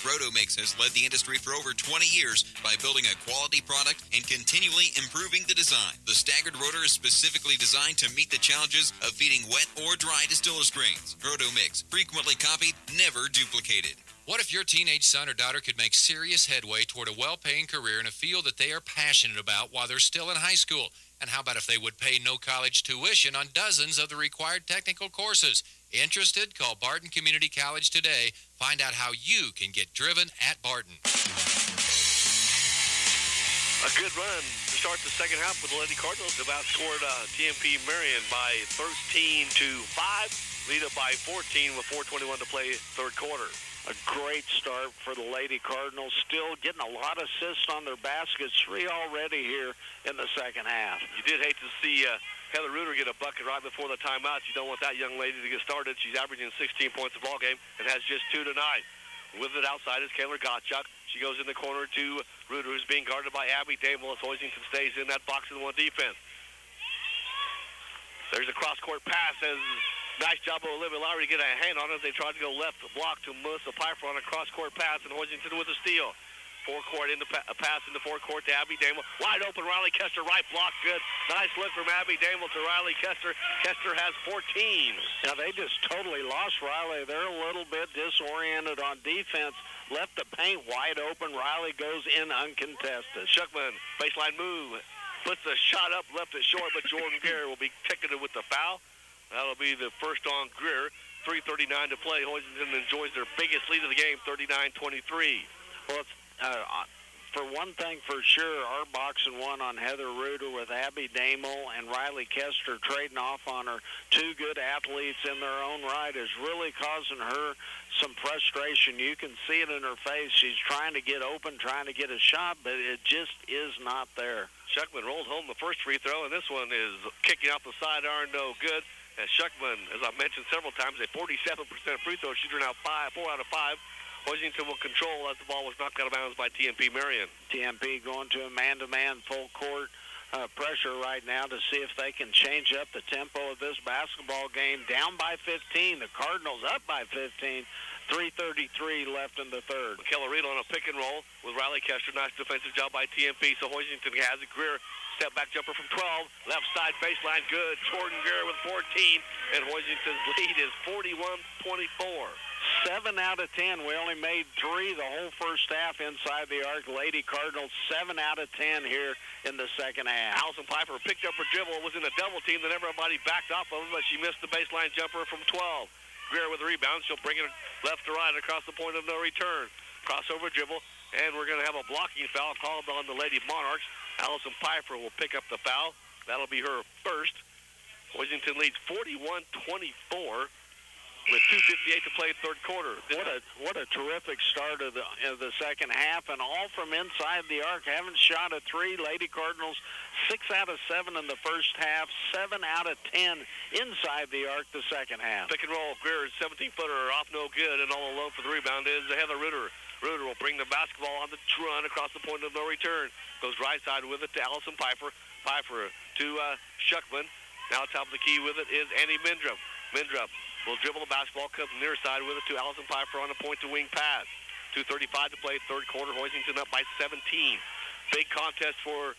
Rotomix has led the industry for over 20 years by building a quality product and continually improving the design. The staggered rotor is specifically designed to meet the challenges of feeding wet or dry distiller's grains. Rotomix, frequently copied, never duplicated. What if your teenage son or daughter could make serious headway toward a well-paying career in a field that they are passionate about while they're still in high school? And how about if they would pay no college tuition on dozens of the required technical courses? Interested? Call Barton Community College today. Find out how you can get driven at Barton. A good run to start the second half with the Lady Cardinals. Have outscored TMP Marion by 13-5. Lead up by 14 with 4:21 to play third quarter. A great start for the Lady Cardinals. Still getting a lot of assists on their baskets. 3 already here in the second half. You did hate to see Heather Reuter get a bucket right before the timeout. You don't want that young lady to get started. She's averaging 16 points a ball game and has just 2 tonight. With it outside is Kayla Gottschalk. She goes in the corner to Reuter, who's being guarded by Abby Dable as Hoisington stays in that box-and-one defense. There's a cross-court pass as nice job of Olivia Lowry to get a hand on it. They tried to go left block to Melissa Pfeiffer on a cross-court pass, and Hoisington with a steal. Forecourt in the pass in the forecourt to Abby Damel. Wide open, Riley Kester, right block, good. Nice look from Abby Damel to Riley Kester. Kester has 14. Now, they just totally lost Riley. They're a little bit disoriented on defense. Left the paint wide open. Riley goes in uncontested. Schuckman, baseline move. Puts the shot up, left it short, but Jordan Greer will be ticketed with the foul. That'll be the first on Greer. 3:39 to play. Hoisington enjoys their biggest lead of the game, 39-23. Well, it's for one thing for sure, our boxing won on Heather Reuter with Abby Damel and Riley Kester trading off on her. Two good athletes in their own right is really causing her some frustration. You can see it in her face. She's trying to get open, trying to get a shot, but it just is not there. Shuckman rolled home the first free throw, and this one is kicking off the sidearm, no good. As Shuckman, as I've mentioned several times, a 47% free throw shooter, now 4 out of 5. Hoisington will control as the ball was knocked out of bounds by TMP Marion. TMP going to a man-to-man full court pressure right now to see if they can change up the tempo of this basketball game. Down by 15. The Cardinals up by 15. 3:33 left in the third. Kellerito on a pick and roll with Riley Kester. Nice defensive job by TMP. So Hoisington has a Greer step-back jumper from 12. Left side baseline, good. Jordan Greer with 14. And Hoisington's lead is 41-24. 7 out of 10. We only made 3 the whole first half inside the arc. Lady Cardinals 7 out of 10 here in the second half. Allison Piper picked up her dribble, was in a double team, then everybody backed off of her, but she missed the baseline jumper from 12. Greer with a rebound. She'll bring it left to right across the point of no return. Crossover dribble, and we're going to have a blocking foul called on the Lady Monarchs. Allison Piper will pick up the foul. That'll be her first. Hoisington leads 41-24. With 2:58 to play third quarter. What a terrific start of the second half, and all from inside the arc. Haven't shot a 3. Lady Cardinals 6 out of 7 in the first half, 7 out of 10 inside the arc the second half. Pick and roll. Greer's 17-footer off no good, and all alone for the rebound is Heather Reuter. Reuter will bring the basketball on the run across the point of no return. Goes right side with it to Allison Piper. Piper to Shuckman. Now top of the key with it is Annie Mindrup. Mindrup will dribble the basketball, comes near side with it to Allison Piper on a point-to-wing pass. 2:35 to play, third quarter. Hoisington up by 17. Big contest for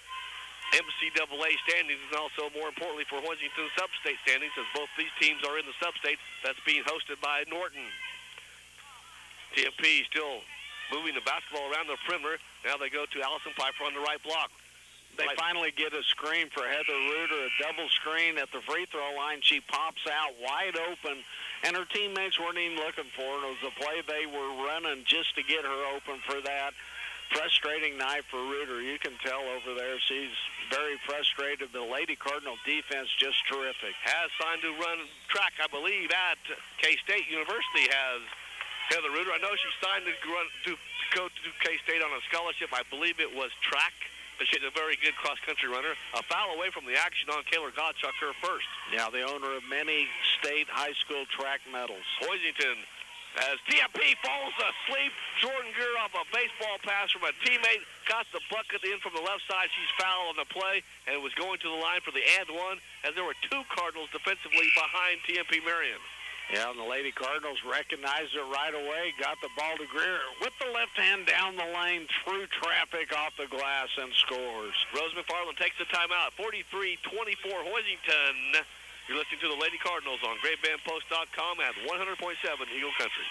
MCAA standings, and also, more importantly, for Hoisington sub-state standings, as both these teams are in the sub-state that's being hosted by Norton. TMP still moving the basketball around the perimeter. Now they go to Allison Piper on the right block. They finally get a screen for Heather Reuter, a double screen at the free throw line. She pops out wide open, and her teammates weren't even looking for her. It was a play they were running just to get her open for that. Frustrating night for Reuter. You can tell over there she's very frustrated. The Lady Cardinal defense just terrific. Has signed to run track, I believe, at K-State University has Heather Reuter. I know she signed to go to K-State on a scholarship. I believe it was track. But she's a very good cross-country runner. A foul away from the action on Kayla Gottschalk, her first. Yeah, the owner of many state high school track medals. Hoisington, as TMP falls asleep. Jordan Greer off a baseball pass from a teammate. Got the bucket in from the left side. She's fouled on the play and was going to the line for the and one, as there were 2 Cardinals defensively behind TMP Marion. Yeah, and the Lady Cardinals recognized it right away, got the ball to Greer with the left hand down the lane, through traffic off the glass, and scores. Rose McFarland takes the timeout. 43-24 Hoisington. You're listening to the Lady Cardinals on GreatBendPost.com at 100.7 Eagle Country.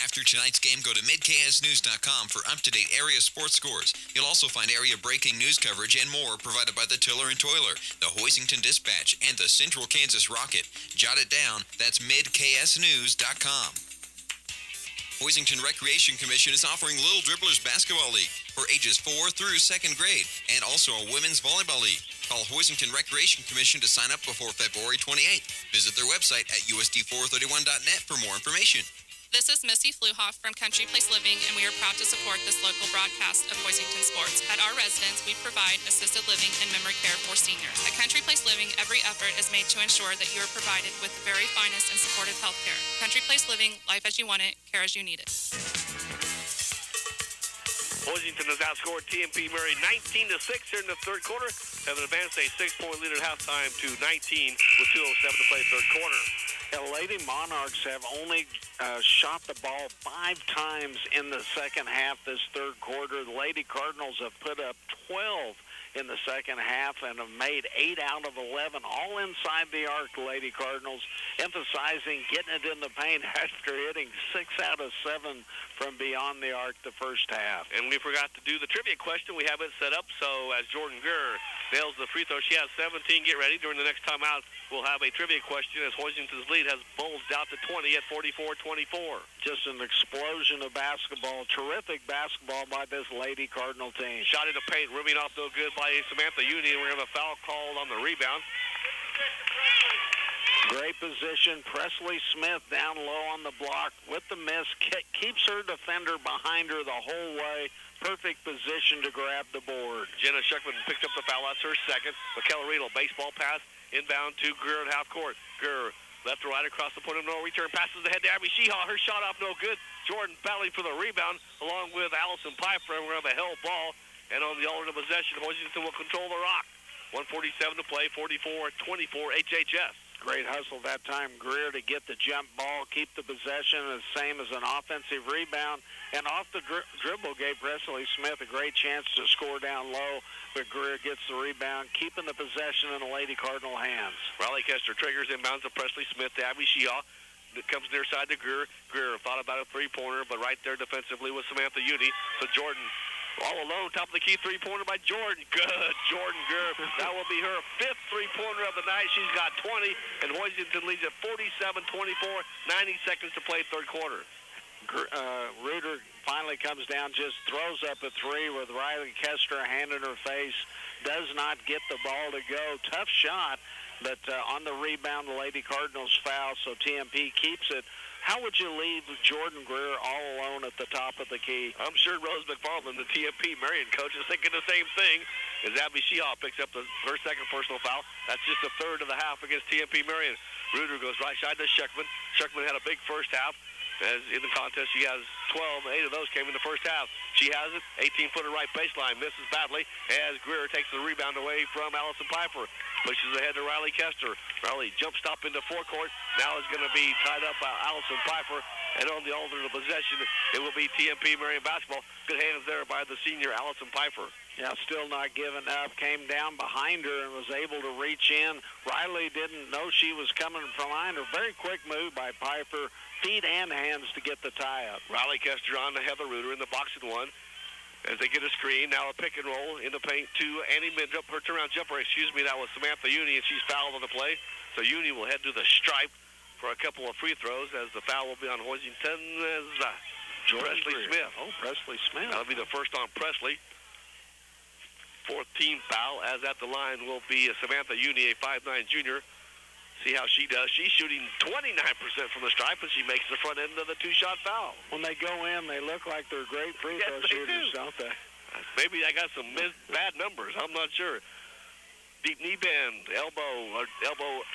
After tonight's game, go to midksnews.com for up-to-date area sports scores. You'll also find area breaking news coverage and more provided by the Tiller and Toiler, the Hoisington Dispatch, and the Central Kansas Rocket. Jot it down. That's midksnews.com. Hoisington Recreation Commission is offering Little Dribblers Basketball League for ages 4 through 2nd grade, and also a women's volleyball league. Call Hoisington Recreation Commission to sign up before February 28th. Visit their website at usd431.net for more information. This is Missy Fluhoff from Country Place Living, and we are proud to support this local broadcast of Hoisington Sports. At our residence, we provide assisted living and memory care for seniors. At Country Place Living, every effort is made to ensure that you are provided with the very finest and supportive health care. Country Place Living, life as you want it, care as you need it. Hoisington has outscored TMP Mary 19-6 here in the third quarter. Have advanced a 6-point lead at halftime to 19 with 2:07 to play third quarter. The Lady Monarchs have only shot the ball 5 times in the second half this third quarter. The Lady Cardinals have put up 12 in the second half and have made 8 out of 11, all inside the arc, Lady Cardinals, emphasizing getting it in the paint after hitting 6 out of 7 from beyond the arc the first half. And we forgot to do the trivia question. We have it set up, so as Jordan Greer nails the free throw, she has 17. Get ready. During the next timeout, we'll have a trivia question as Hoisington's lead has bulged out to 20 at 44-24. Just an explosion of basketball. Terrific basketball by this Lady Cardinal team. Shot in the paint, rimming off no good by Samantha Uni. We're going to have a foul called on the rebound. Great position. Presley Smith down low on the block with the miss. Keeps her defender behind her the whole way. Perfect position to grab the board. Jenna Shuckman picked up the foul. That's her second. McKellar Riedel, baseball pass, inbound to Greer at half court. Greer left to right across the point of no return. Passes ahead to Abby Sheehaw. Her shot off no good. Jordan battling for the rebound along with Allison Piper. And we're going to have a held ball. And on the alternate possession, Hoisington will control the rock. 1:47 to play, 44-24 HHS. Great hustle that time, Greer, to get the jump ball, keep the possession, the same as an offensive rebound. And off the dribble gave Presley Smith a great chance to score down low, but Greer gets the rebound, keeping the possession in the Lady Cardinal hands. Riley Kester triggers inbounds to Presley Smith to Abby Sheehaw. It comes near side to Greer. Greer thought about a three-pointer, but right there defensively was Samantha Uni. So Jordan all alone, top of the key three-pointer by Jordan. Good, Jordan Greer. That will be her fifth three-pointer of the night. She's got 20, and Hoisington leads at 47-24, 90 seconds to play third quarter. Reuter finally comes down, just throws up a three with Riley Kester hand in her face. Does not get the ball to go. Tough shot, but on the rebound, the Lady Cardinals foul, so TMP keeps it. How would you leave Jordan Greer all alone at the top of the key? I'm sure Rose McFarland, the TMP Marion coach, is thinking the same thing as Abby Sheehaw picks up her second personal foul. That's just a third of the half against TMP Marion. Reuter goes right side to Shuckman. Shuckman had a big first half. As in the contest, she has 12, 8 of those came in the first half. She has it, 18-footer right baseline, misses badly as Greer takes the rebound away from Allison Piper. Pushes ahead to Riley Kester. Riley jump stop into forecourt. Now is going to be tied up by Allison Piper. And on the alternate possession, it will be TMP Marion basketball. Good hands there by the senior Allison Piper. Yeah, still not giving up. Came down behind her and was able to reach in. Riley didn't know she was coming from behind her. Very quick move by Piper. Feet and hands to get the tie-up. Riley Kester on to Heather Reuter in the box and one. As they get a screen, now a pick and roll in the paint to Annie Mindrup. Her turnaround jumper, that was Samantha Uni, and she's fouled on the play. So Uni will head to the stripe for a couple of free throws as the foul will be on Hoisington as Presley Smith. Oh, Presley Smith. That'll be the first on Presley. Fourth team foul, as at the line will be Samantha Uni, a 5'9 junior. See how she does. She's shooting 29% from the stripe, and she makes the front end of the two-shot foul. When they go in, they look like they're great free throw shooters, don't they? Maybe I got some bad numbers. I'm not sure. Deep knee bend, elbow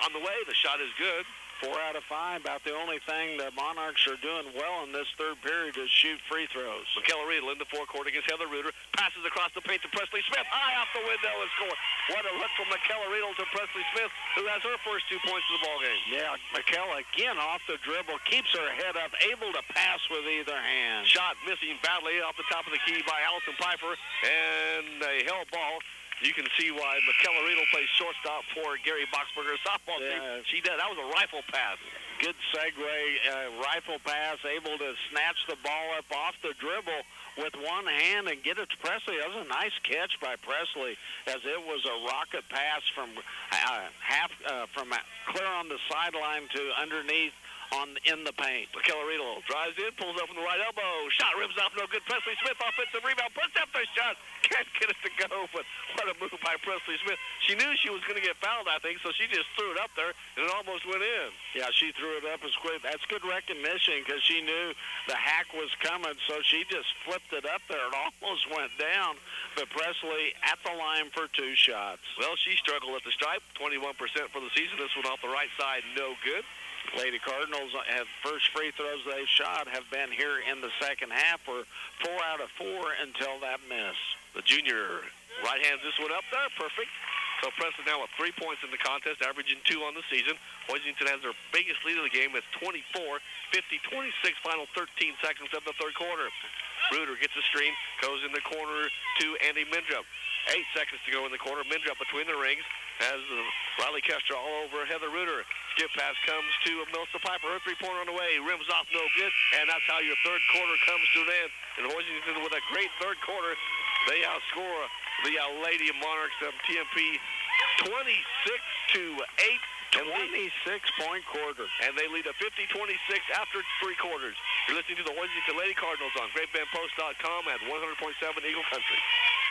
on the way. The shot is good. 4 out of 5. About the only thing the Monarchs are doing well in this third period is shoot free throws. McKellar Riedel in the forecourt against Heather Reuter. Passes across the paint to Presley Smith. High off the window and score. What a look from McKellar Riedel to Presley Smith, who has her first 2 points of the ballgame. Yeah, McKellar again off the dribble. Keeps her head up, able to pass with either hand. Shot missing badly off the top of the key by Allison Piper. And a held ball. You can see why McKellar Riedel plays shortstop for Gary Boxberger's softball team. She did. That was a rifle pass. Good segue, rifle pass, able to snatch the ball up off the dribble with one hand and get it to Presley. That was a nice catch by Presley, as it was a rocket pass from from clear on the sideline to underneath in the paint. McKellar Riedel drives in, pulls up from the right elbow. Shot rims off, no good. Presley Smith, offensive rebound, puts up the shot. Can't get it to go, but what a move by Presley Smith. She knew she was going to get fouled, I think, so she just threw it up there, and it almost went in. Yeah, she threw it up as quick. That's good recognition, because she knew the hack was coming, so she just flipped it up there. It almost went down, but Presley at the line for 2 shots. Well, she struggled at the stripe, 21% for the season. This one off the right side, no good. Lady Cardinals have first free throws they shot have been here in the second half, were 4 out of 4 until that miss. The junior right hands this one up there, perfect. So Preston now with 3 points in the contest, averaging 2 on the season. Hoisington has their biggest lead of the game. It's 24-50-26, final 13 seconds of the third quarter. Reuter gets a screen, goes in the corner to Andy Mindrup. 8 seconds to go in the quarter. Mindra up between the rings has Riley Kester all over Heather Reuter. Skip pass comes to Melissa Piper. Her three-pointer on the way. Rims off, no good. And that's how your third quarter comes to an end. And Hoisington with a great third quarter. They outscore the Lady Monarchs of TMP 26-8. 26-point quarter. And they lead a 50-26 after 3 quarters. You're listening to the Hoisington Lady Cardinals on GreatBendPost.com at 100.7 Eagle Country.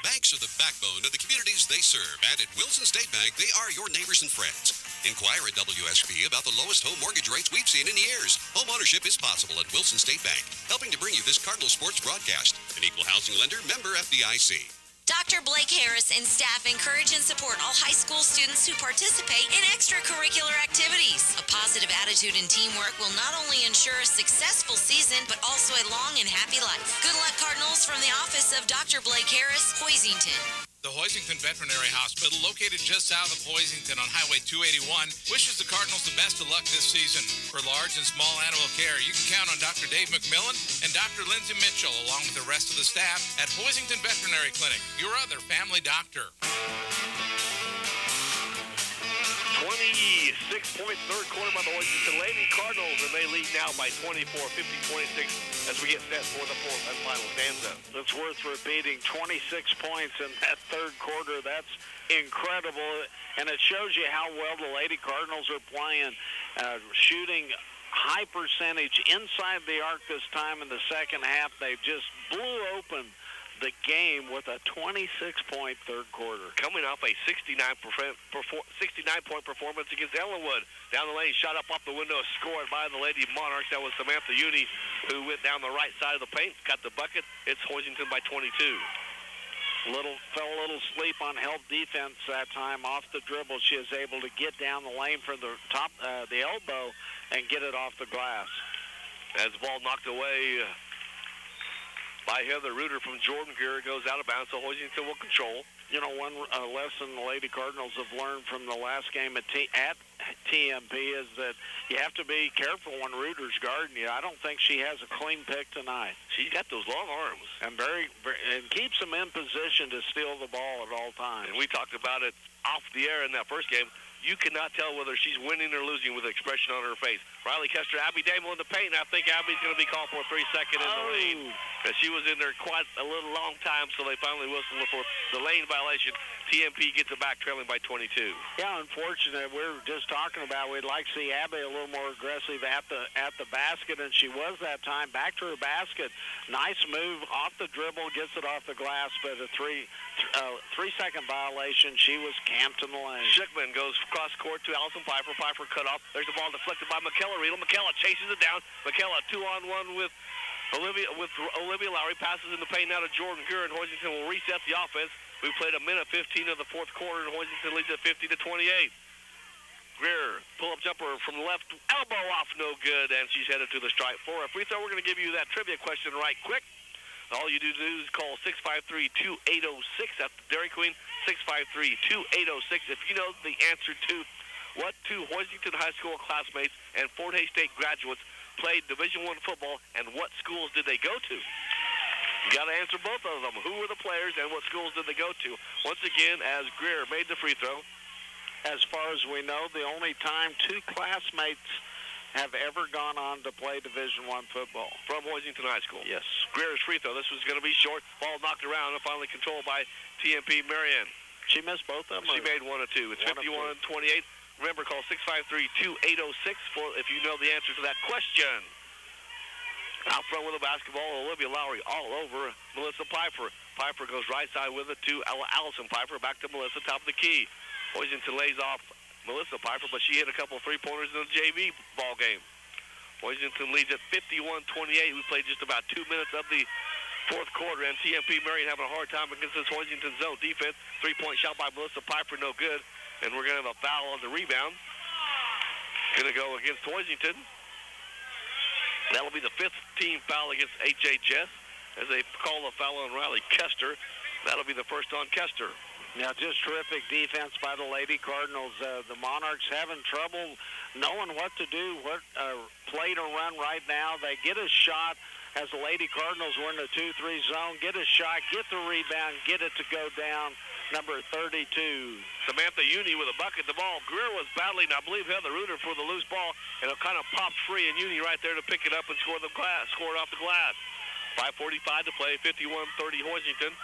Banks are the backbone of the communities they serve, and at Wilson State Bank, they are your neighbors and friends. Inquire at WSB about the lowest home mortgage rates we've seen in years. Home ownership is possible at Wilson State Bank, helping to bring you this Cardinal Sports broadcast. An equal housing lender, member FDIC. Dr. Blake Harris and staff encourage and support all high school students who participate in extracurricular activities. A positive attitude and teamwork will not only ensure a successful season, but also a long and happy life. Good luck, Cardinals, from the office of Dr. Blake Harris, Hoisington. The Hoisington Veterinary Hospital, located just south of Hoisington on Highway 281, wishes the Cardinals the best of luck this season. For large and small animal care, you can count on Dr. Dave McMillan and Dr. Lindsay Mitchell, along with the rest of the staff at Hoisington Veterinary Clinic, your other family doctor. 26-point third quarter by the Hoisington Lady Cardinals, and they lead now by 24, 50-26 as we get set for the fourth and final stanza. It's worth repeating, 26 points in that third quarter. That's incredible, and it shows you how well the Lady Cardinals are playing, shooting high percentage inside the arc this time in the second half. They just blew open the game with a 26-point third quarter. Coming off a 69-point performance against Ellenwood. Down the lane, shot up off the window, scored by the Lady Monarchs. That was Samantha Uni, who went down the right side of the paint, got the bucket. It's Hoisington by 22. Fell a little sleep on help defense that time. Off the dribble, she is able to get down the lane from the top, the elbow, and get it off the glass. As the ball knocked away by Heather Reuter from Jordan Gear, goes out of bounds, so Hoisington will control. You know, one lesson the Lady Cardinals have learned from the last game at TMP is that you have to be careful when Reuter's guarding you. I don't think she has a clean pick tonight. She's got those long arms. And and keeps them in position to steal the ball at all times. And we talked about it off the air in that first game. You cannot tell whether she's winning or losing with the expression on her face. Riley Kester, Abby Damel in the paint, and I think Abby's going to be called for a 3-second in the lane. She was in there quite a little long time, so they finally whistled for the lane violation. TMP gets it back, trailing by 22. Yeah, unfortunate. We were just talking about we'd like to see Abby a little more aggressive at the basket, and she was that time. Back to her basket. Nice move off the dribble, gets it off the glass, but a 3-second violation. She was camped in the lane. Schickman goes cross court to Allison Piper. Piper cut off. There's the ball deflected by McKella Riedel. McKella chases it down. McKella 2-on-1 with Olivia Lowry. Passes in the paint now to Jordan Gurr, and Hoisington will reset the offense. We played a minute 15 of the fourth quarter, and Hoisington leads at 50-28. Greer, pull-up jumper from the left, elbow off, no good, and she's headed to the strike for a free throw. We're going to give you that trivia question right quick. All you do is call 653-2806 at the Dairy Queen, 653-2806. If you know the answer to what two Hoisington High School classmates and Fort Hays State graduates played Division I football, and what schools did they go to? You got to answer both of them. Who were the players and what schools did they go to? Once again, as Greer made the free throw. As far as we know, the only time two classmates have ever gone on to play Division I football. From Hoisington High School. Yes. Greer's free throw. This was going to be short. Ball knocked around and finally controlled by TMP Marianne. She missed both of them? She made one of two. It's 51-28. Remember, call 653-2806 for if you know the answer to that question. Out front with the basketball, Olivia Lowry all over Melissa Piper. Piper goes right side with it to Allison Piper. Back to Melissa, top of the key. Hoisington lays off Melissa Piper, but she hit a couple three-pointers in the JV ball game. Hoisington leads at 51-28. We played just about 2 minutes of the fourth quarter, and TMP Marion having a hard time against this Hoisington zone defense. Three-point shot by Melissa Piper, no good. And we're going to have a foul on the rebound. Going to go against Hoisington. That'll be the fifth team foul against HHS as they call a foul on Riley Kester. That'll be the first on Kester. Now, just terrific defense by the Lady Cardinals. The Monarchs having trouble knowing what to do, what play to run right now. They get a shot as the Lady Cardinals were in the 2-3 zone. Get a shot, get the rebound, get it to go down. number 32. Samantha Uni with a bucket. The ball, Greer was battling, I believe, Heather Reuter for the loose ball, and it kind of popped free, and Uni right there to pick it up and score it off the glass. 5:45 to play, 51-30 Hoisington.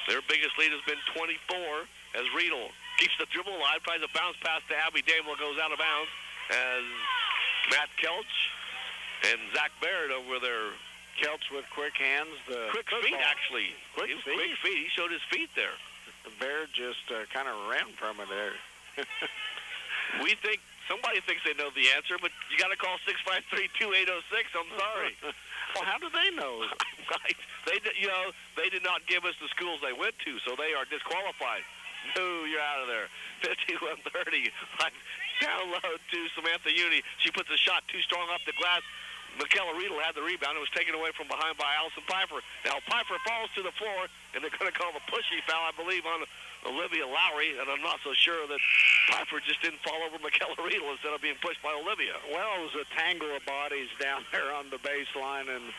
Their biggest lead has been 24 as Riedel keeps the dribble alive, tries to bounce pass to Abby Damel, goes out of bounds as Matt Kelch and Zach Baird over there. Kelch with quick hands. Quick feet, actually. Quick feet. He showed his feet there. The Baird just kind of ran from it there. Somebody thinks they know the answer, but you got to call 653-2806. I'm sorry. Well, how do they know? Right. They did not give us the schools they went to, so they are disqualified. No, you're out of there. 51-30. Down low to Samantha Uni. She puts a shot too strong off the glass. Michaela Riedel had the rebound. It was taken away from behind by Allison Piper. Now Piper falls to the floor, and they're going to call a pushy foul, I believe, on Olivia Lowry, and I'm not so sure that Piper just didn't fall over Michaela Riedel instead of being pushed by Olivia. Well, it was a tangle of bodies down there on the baseline, and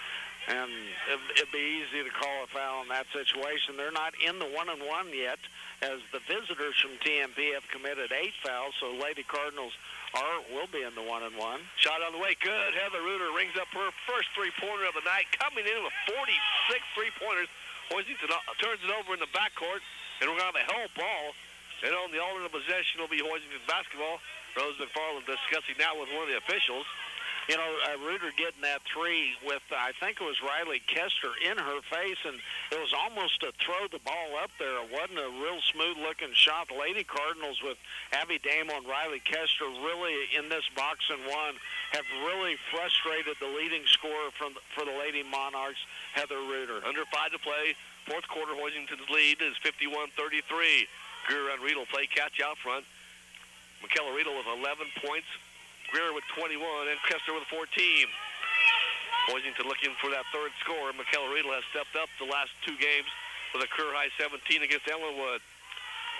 it'd be easy to call a foul in that situation. They're not in the one-and-one yet, as the visitors from TMP have committed 8 fouls, so Lady Cardinals will be in the one-and-one. Shot on the way, good. Heather Reuter rings up her first three-pointer of the night, coming in with 46 three-pointers. Hoisington turns it over in the backcourt, and we're going to have a hell ball. And on the alternate possession will be Hoisington basketball. Rose McFarland discussing now with one of the officials. You know, Reuter getting that three with, I think it was Riley Kester in her face, and it was almost to throw the ball up there. It wasn't a real smooth-looking shot. The Lady Cardinals with Abby Damel and Riley Kester really in this box and one have really frustrated the leading scorer for the Lady Monarchs, Heather Reuter. Under 5 to play. Fourth quarter, Hoisington's lead is 51-33. Greer and Riedel play catch out front. Michaela Riedel with 11 points. Greer with 21 and Kester with 14. Hoisington looking for that third score. Michaela Riedel has stepped up the last 2 games with a career high 17 against Ellenwood.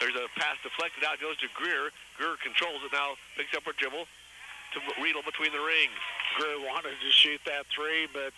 There's a pass deflected out, goes to Greer. Greer controls it now, picks up her dribble to Riedel between the rings. Greer wanted to shoot that three, but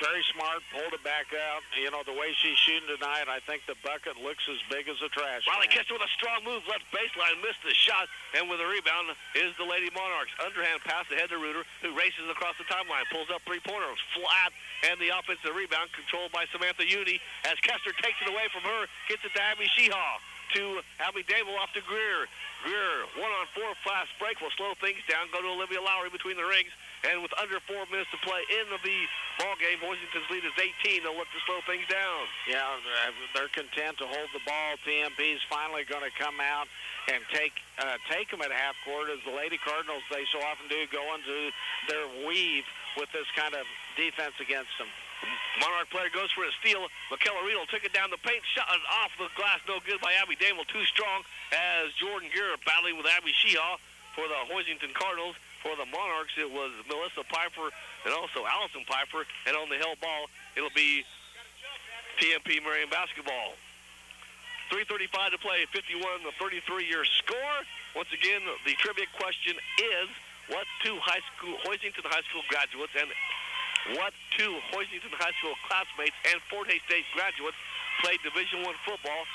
very smart, pulled it back out. You know, the way she's shooting tonight, I think the bucket looks as big as a trash can. Riley Kester with a strong move, left baseline, missed the shot, and with a rebound is the Lady Monarchs. Underhand pass ahead to Reuter, who races across the timeline, pulls up three-pointer, flat, and the offensive rebound controlled by Samantha Uni as Kester takes it away from her, gets it to Abby Sheehaw. To Abby Damel off to Greer. Greer, 1-on-4 fast break will slow things down. Go to Olivia Lowry between the rings. And with under 4 minutes to play in the ball game, Hoisington's lead is 18. They'll look to slow things down. Yeah, they're content to hold the ball. TMP's finally going to come out and take them at half court, as the Lady Cardinals, they so often do, go into their weave with this kind of defense against them. Monarch player goes for a steal. Michaela Riedel took it down the paint, shot it off the glass, no good by Abby Damel, too strong, as Jordan Gear battling with Abby Sheehaw for the Hoisington Cardinals. For the Monarchs, it was Melissa Piper and also Allison Piper, and on the hell ball, it'll be TMP Marion basketball. 3:35 to play, 51-33 your score. Once again, the trivia question is, what 2 Hoisington High School graduates and what 2 Hoisington High School classmates and Fort Hays State graduates played Division I football?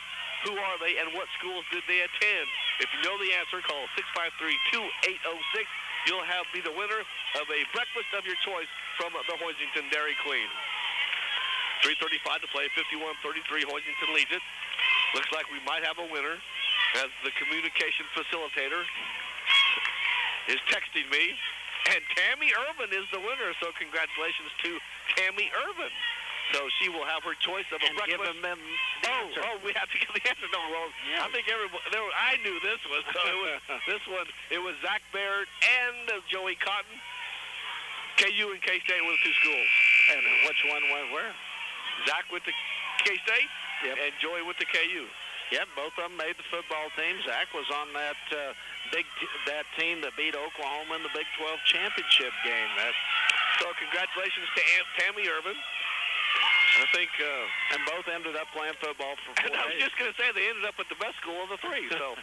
Who are they and what schools did they attend? If you know the answer, call 653-2806. You'll be the winner of a breakfast of your choice from the Hoisington Dairy Queen. 3:35 to play, 51-33, Hoisington leads it. Looks like we might have a winner, as the communication facilitator is texting me. And Tammy Irvin is the winner, so congratulations to Tammy Irvin. So she will have her choice of a breakfast. Give them the answer. We have to give the answer. No, well, yeah. I think I knew this one. So it was Zach Baird and Joey Cotton. KU and K-State were the 2 schools. And which one went where? Zach went to K-State, yep, and Joey went to KU. Yep, both of them made the football team. Zach was on that team that beat Oklahoma in the Big 12 championship game. So congratulations to Tammy Irvin. I think, and both ended up playing football for 4 days. I was just going to say they ended up at the best school of the 3. So,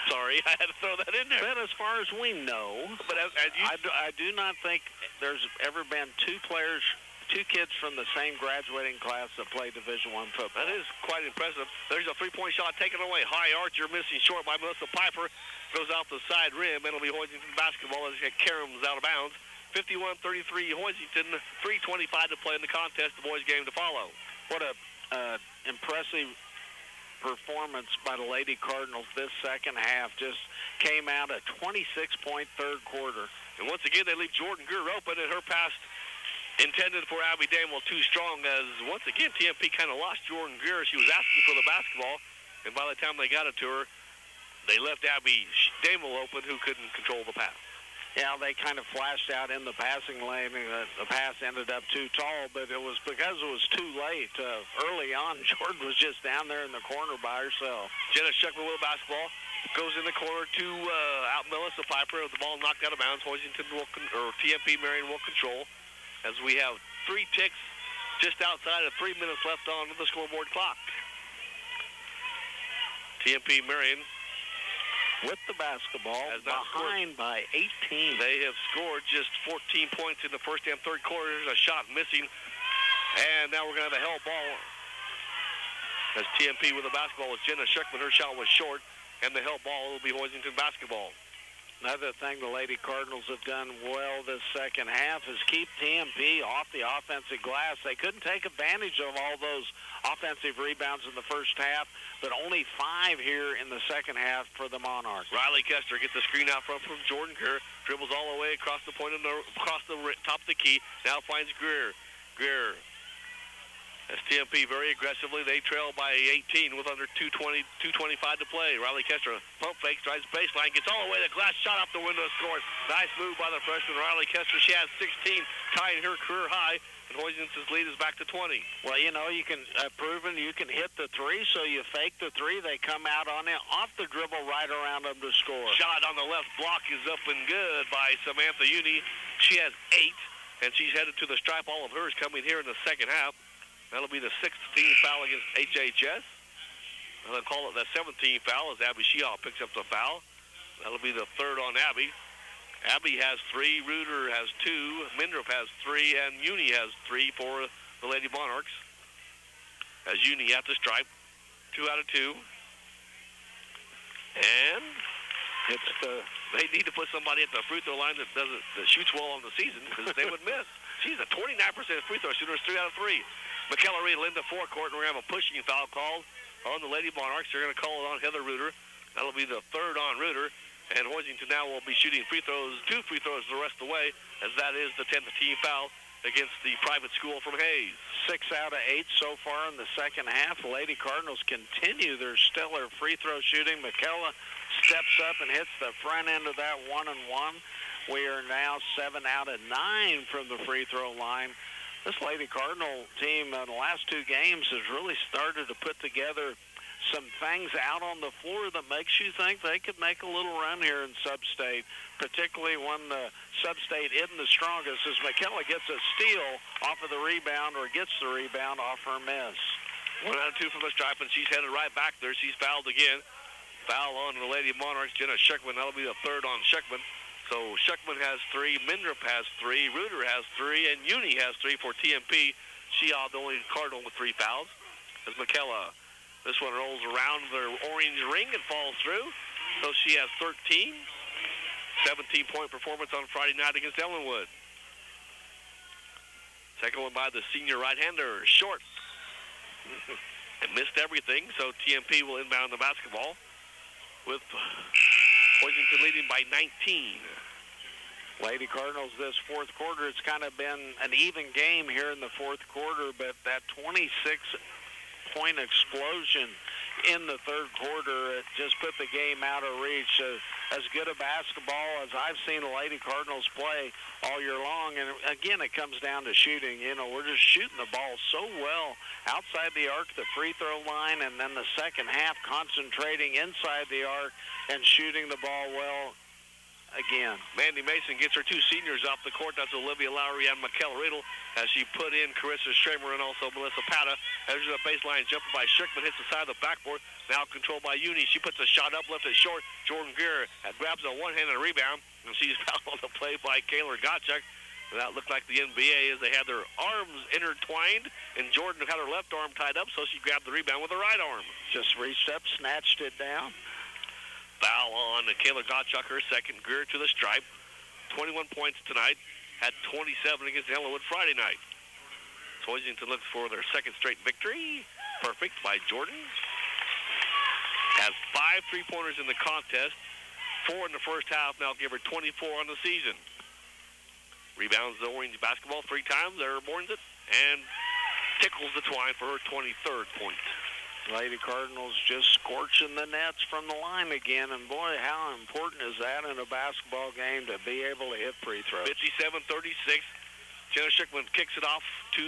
sorry, I had to throw that in there. But as far as we know, but as I do not think there's ever been 2 players two kids from the same graduating class that play Division I football. That is quite impressive. There's a three-point shot taken away. High archer missing short by Melissa Piper. Goes out the side rim. It'll be Hoisington basketball as Karams out of bounds. 51-33 Hoisington. 3:25 to play in the contest. The boys' game to follow. What a impressive performance by the Lady Cardinals this second half. Just came out a 26-point third quarter. And once again, they leave Jordan Greer open, and her pass intended for Abby Damel too strong, as once again TMP kind of lost Jordan Greer. She was asking for the basketball, and by the time they got it to her, they left Abby Damel open, who couldn't control the pass. Yeah, they kind of flashed out in the passing lane, and the pass ended up too tall, but it was because it was too late. Early on, Jordan was just down there in the corner by herself. Jenna Shuckman with the basketball. Goes in the corner to out Melissa Piper. The ball knocked out of bounds. Hoisington or TMP Marion will control, as we have 3 ticks just outside of 3 minutes left on the scoreboard clock. TMP Marion with the basketball, behind by 18. They have scored just 14 points in the first and third quarters. A shot missing. And now we're going to have a held ball. As TMP with the basketball was Jenna Shuckman. Her shot was short. And the held ball will be Hoisington basketball. Another thing the Lady Cardinals have done well this second half is keep TMP off the offensive glass. They couldn't take advantage of all those offensive rebounds in the first half, but only 5 here in the second half for the Monarchs. Riley Kester gets the screen out front from Jordan Greer, dribbles all the way across the point across the top of the key, now finds Greer. As TMP very aggressively, they trail by 18 with under 2:25 to play. Riley Kester pump fakes, drives baseline, gets all the way to the glass, shot off the window, scores. Nice move by the freshman Riley Kester. She has 16, tying her career high, and Hoisington's lead is back to 20. Well, you know, you can proven you can hit the 3, so you fake the 3. They come out on it, off the dribble, right around them to score. Shot on the left block is up and good by Samantha Uni. She has 8, and she's headed to the stripe. All of hers coming here in the second half. That'll be the 6th team foul against HHS. And they'll call it the 17th foul as Abby Sheehaw picks up the foul. That'll be the 3rd on Abby. Abby has 3, Reuter has 2, Mindrup has 3, and Uni has 3 for the Lady Monarchs. As Uni at the stripe, 2 out of 2. And they need to put somebody at the free throw line that shoots well on the season, because they would miss. She's a 29% free throw shooter, 3 out of 3. McKellar Reed in the forecourt, and we're going to have a pushing foul called on the Lady Monarchs. They're going to call it on Heather Reuter. That'll be the 3rd on Reuter. And Hoisington now will be shooting free throws, 2 free throws the rest of the way, as that is the 10th team foul against the private school from Hayes. 6 out of 8 so far in the second half. The Lady Cardinals continue their stellar free throw shooting. McKellar steps up and hits the front end of that 1-and-1. We are now 7 out of 9 from the free throw line. This Lady Cardinal team in the last 2 games has really started to put together some things out on the floor that makes you think they could make a little run here in Sub-State, particularly when the Sub-State isn't the strongest, as McKellar gets a steal off of the rebound or gets the rebound off her miss. 1 out of 2 from the stripe, and she's headed right back there. She's fouled again. Foul on the Lady Monarchs, Jenna Shuckman. That'll be the 3rd on Shuckman. So Shuckman has 3, Mindrup has 3, Reuter has 3, and Uni has 3 for TMP. Sheehaw, the only Cardinal with 3 fouls. As McKellar, this one rolls around their orange ring and falls through. So she has 13. 17-point performance on Friday night against Ellenwood. Second one by the senior right-hander, short. And missed everything, so TMP will inbound the basketball with Hoisington leading by 19. Lady Cardinals this fourth quarter, it's kind of been an even game here in the fourth quarter, but that 26-point explosion in the third quarter, it just put the game out of reach. As good a basketball as I've seen the Lady Cardinals play all year long. And again, it comes down to shooting. You know, we're just shooting the ball so well outside the arc, the free throw line, and then the second half concentrating inside the arc and shooting the ball well again. Mandy Mason gets her 2 seniors off the court. That's Olivia Lowry and McKellar Riddle, as she put in Carissa Schramer and also Melissa Pata. There's a baseline jumper by Schickman, hits the side of the backboard. Now controlled by Uni. She puts a shot up, left it short. Jordan Greer grabs a one-handed rebound, and she's fouled on the play by Kayla Gottschalk. That looked like the NBA as they had their arms intertwined, and Jordan had her left arm tied up, so she grabbed the rebound with her right arm. Just reached up, snatched it down. Foul on Kayla Gottschalk, her second, Greer to the stripe. 21 points tonight, had 27 against Ellenwood Friday night. Hoisington looks for their second straight victory. Perfect by Jordan. Has 5 3-pointers in the contest. 4 in the first half, now give her 24 on the season. Rebounds the Orange basketball 3 times, airbornes it, and tickles the twine for her 23rd point. Lady Cardinals just scorching the nets from the line again, and boy, how important is that in a basketball game to be able to hit free throws. 57-36. Jenna Schickman kicks it off to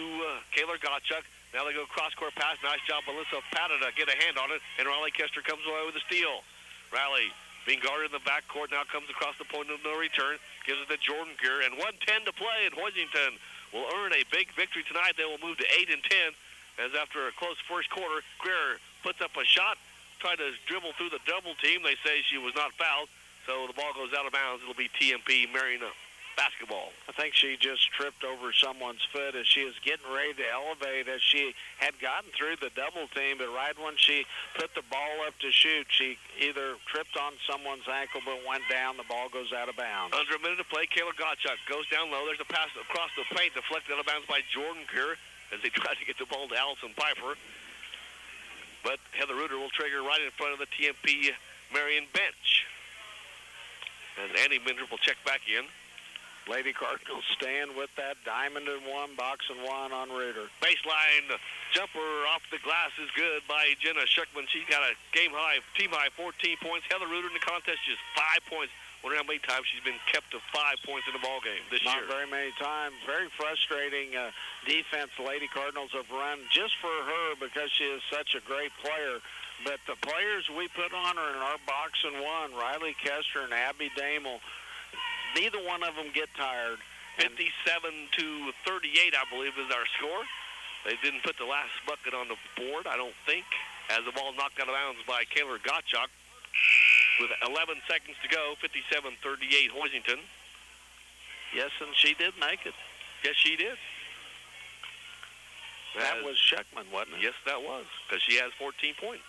Kayla Gottschalk. Now they go cross-court pass. Nice job, Melissa Pata to get a hand on it, and Riley Kester comes away with a steal. Riley being guarded in the backcourt, now comes across the point of no return, gives it to Jordan Greer, and 1:10 to play, and Hoisington will earn a big victory tonight. They will move to 8-10, as after a close first quarter, Greer puts up a shot, tried to dribble through the double team. They say she was not fouled, so the ball goes out of bounds. It'll be TMP Marion basketball. I think she just tripped over someone's foot as she was getting ready to elevate, as she had gotten through the double team, but right when she put the ball up to shoot, she either tripped on someone's ankle but went down. The ball goes out of bounds. Under a minute to play, Kayla Gottschalk goes down low. There's a pass across the paint, deflected out of bounds by Jordan Greer as they try to get the ball to Allison Piper. But Heather Reuter will trigger right in front of the TMP Marion bench. And Annie Minder will check back in. Lady Cardinals staying with that diamond and one, box and one on Reuter. Baseline jumper off the glass is good by Jenna Schickman. She's got a team high 14 points. Heather Reuter in the contest just 5 points. Wonder how many times she's been kept to 5 points in the ball game this year. Not very many times. Very frustrating defense Lady Cardinals have run just for her because she is such a great player. But the players we put on her in our box and one, Riley Kester and Abby Damel, neither one of them get tired. 57-38, I believe, is our score. They didn't put the last bucket on the board, I don't think, as the ball knocked out of bounds by Kayla Gottschalk. With 11 seconds to go, 57-38 Hoisington. Yes, and she did make it. Yes, she did. That was Schickman, wasn't it? Yes, that was, because she has 14 points.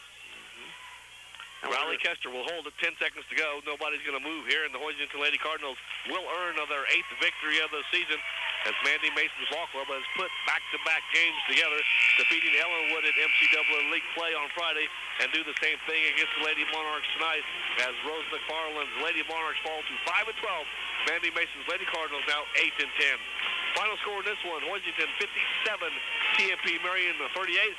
Riley Kester will hold it. 10 seconds to go. Nobody's going to move here, and the Hoisington Lady Cardinals will earn their 8th victory of the season as Mandy Mason's Ball Club has put back-to-back games together, defeating Ellenwood at MCAA League play on Friday, and do the same thing against the Lady Monarchs tonight as Rose McFarland's Lady Monarchs fall to 5-12. Mandy Mason's Lady Cardinals now 8-10. Final score in this one, Hoisington 57, TMP Marion 38.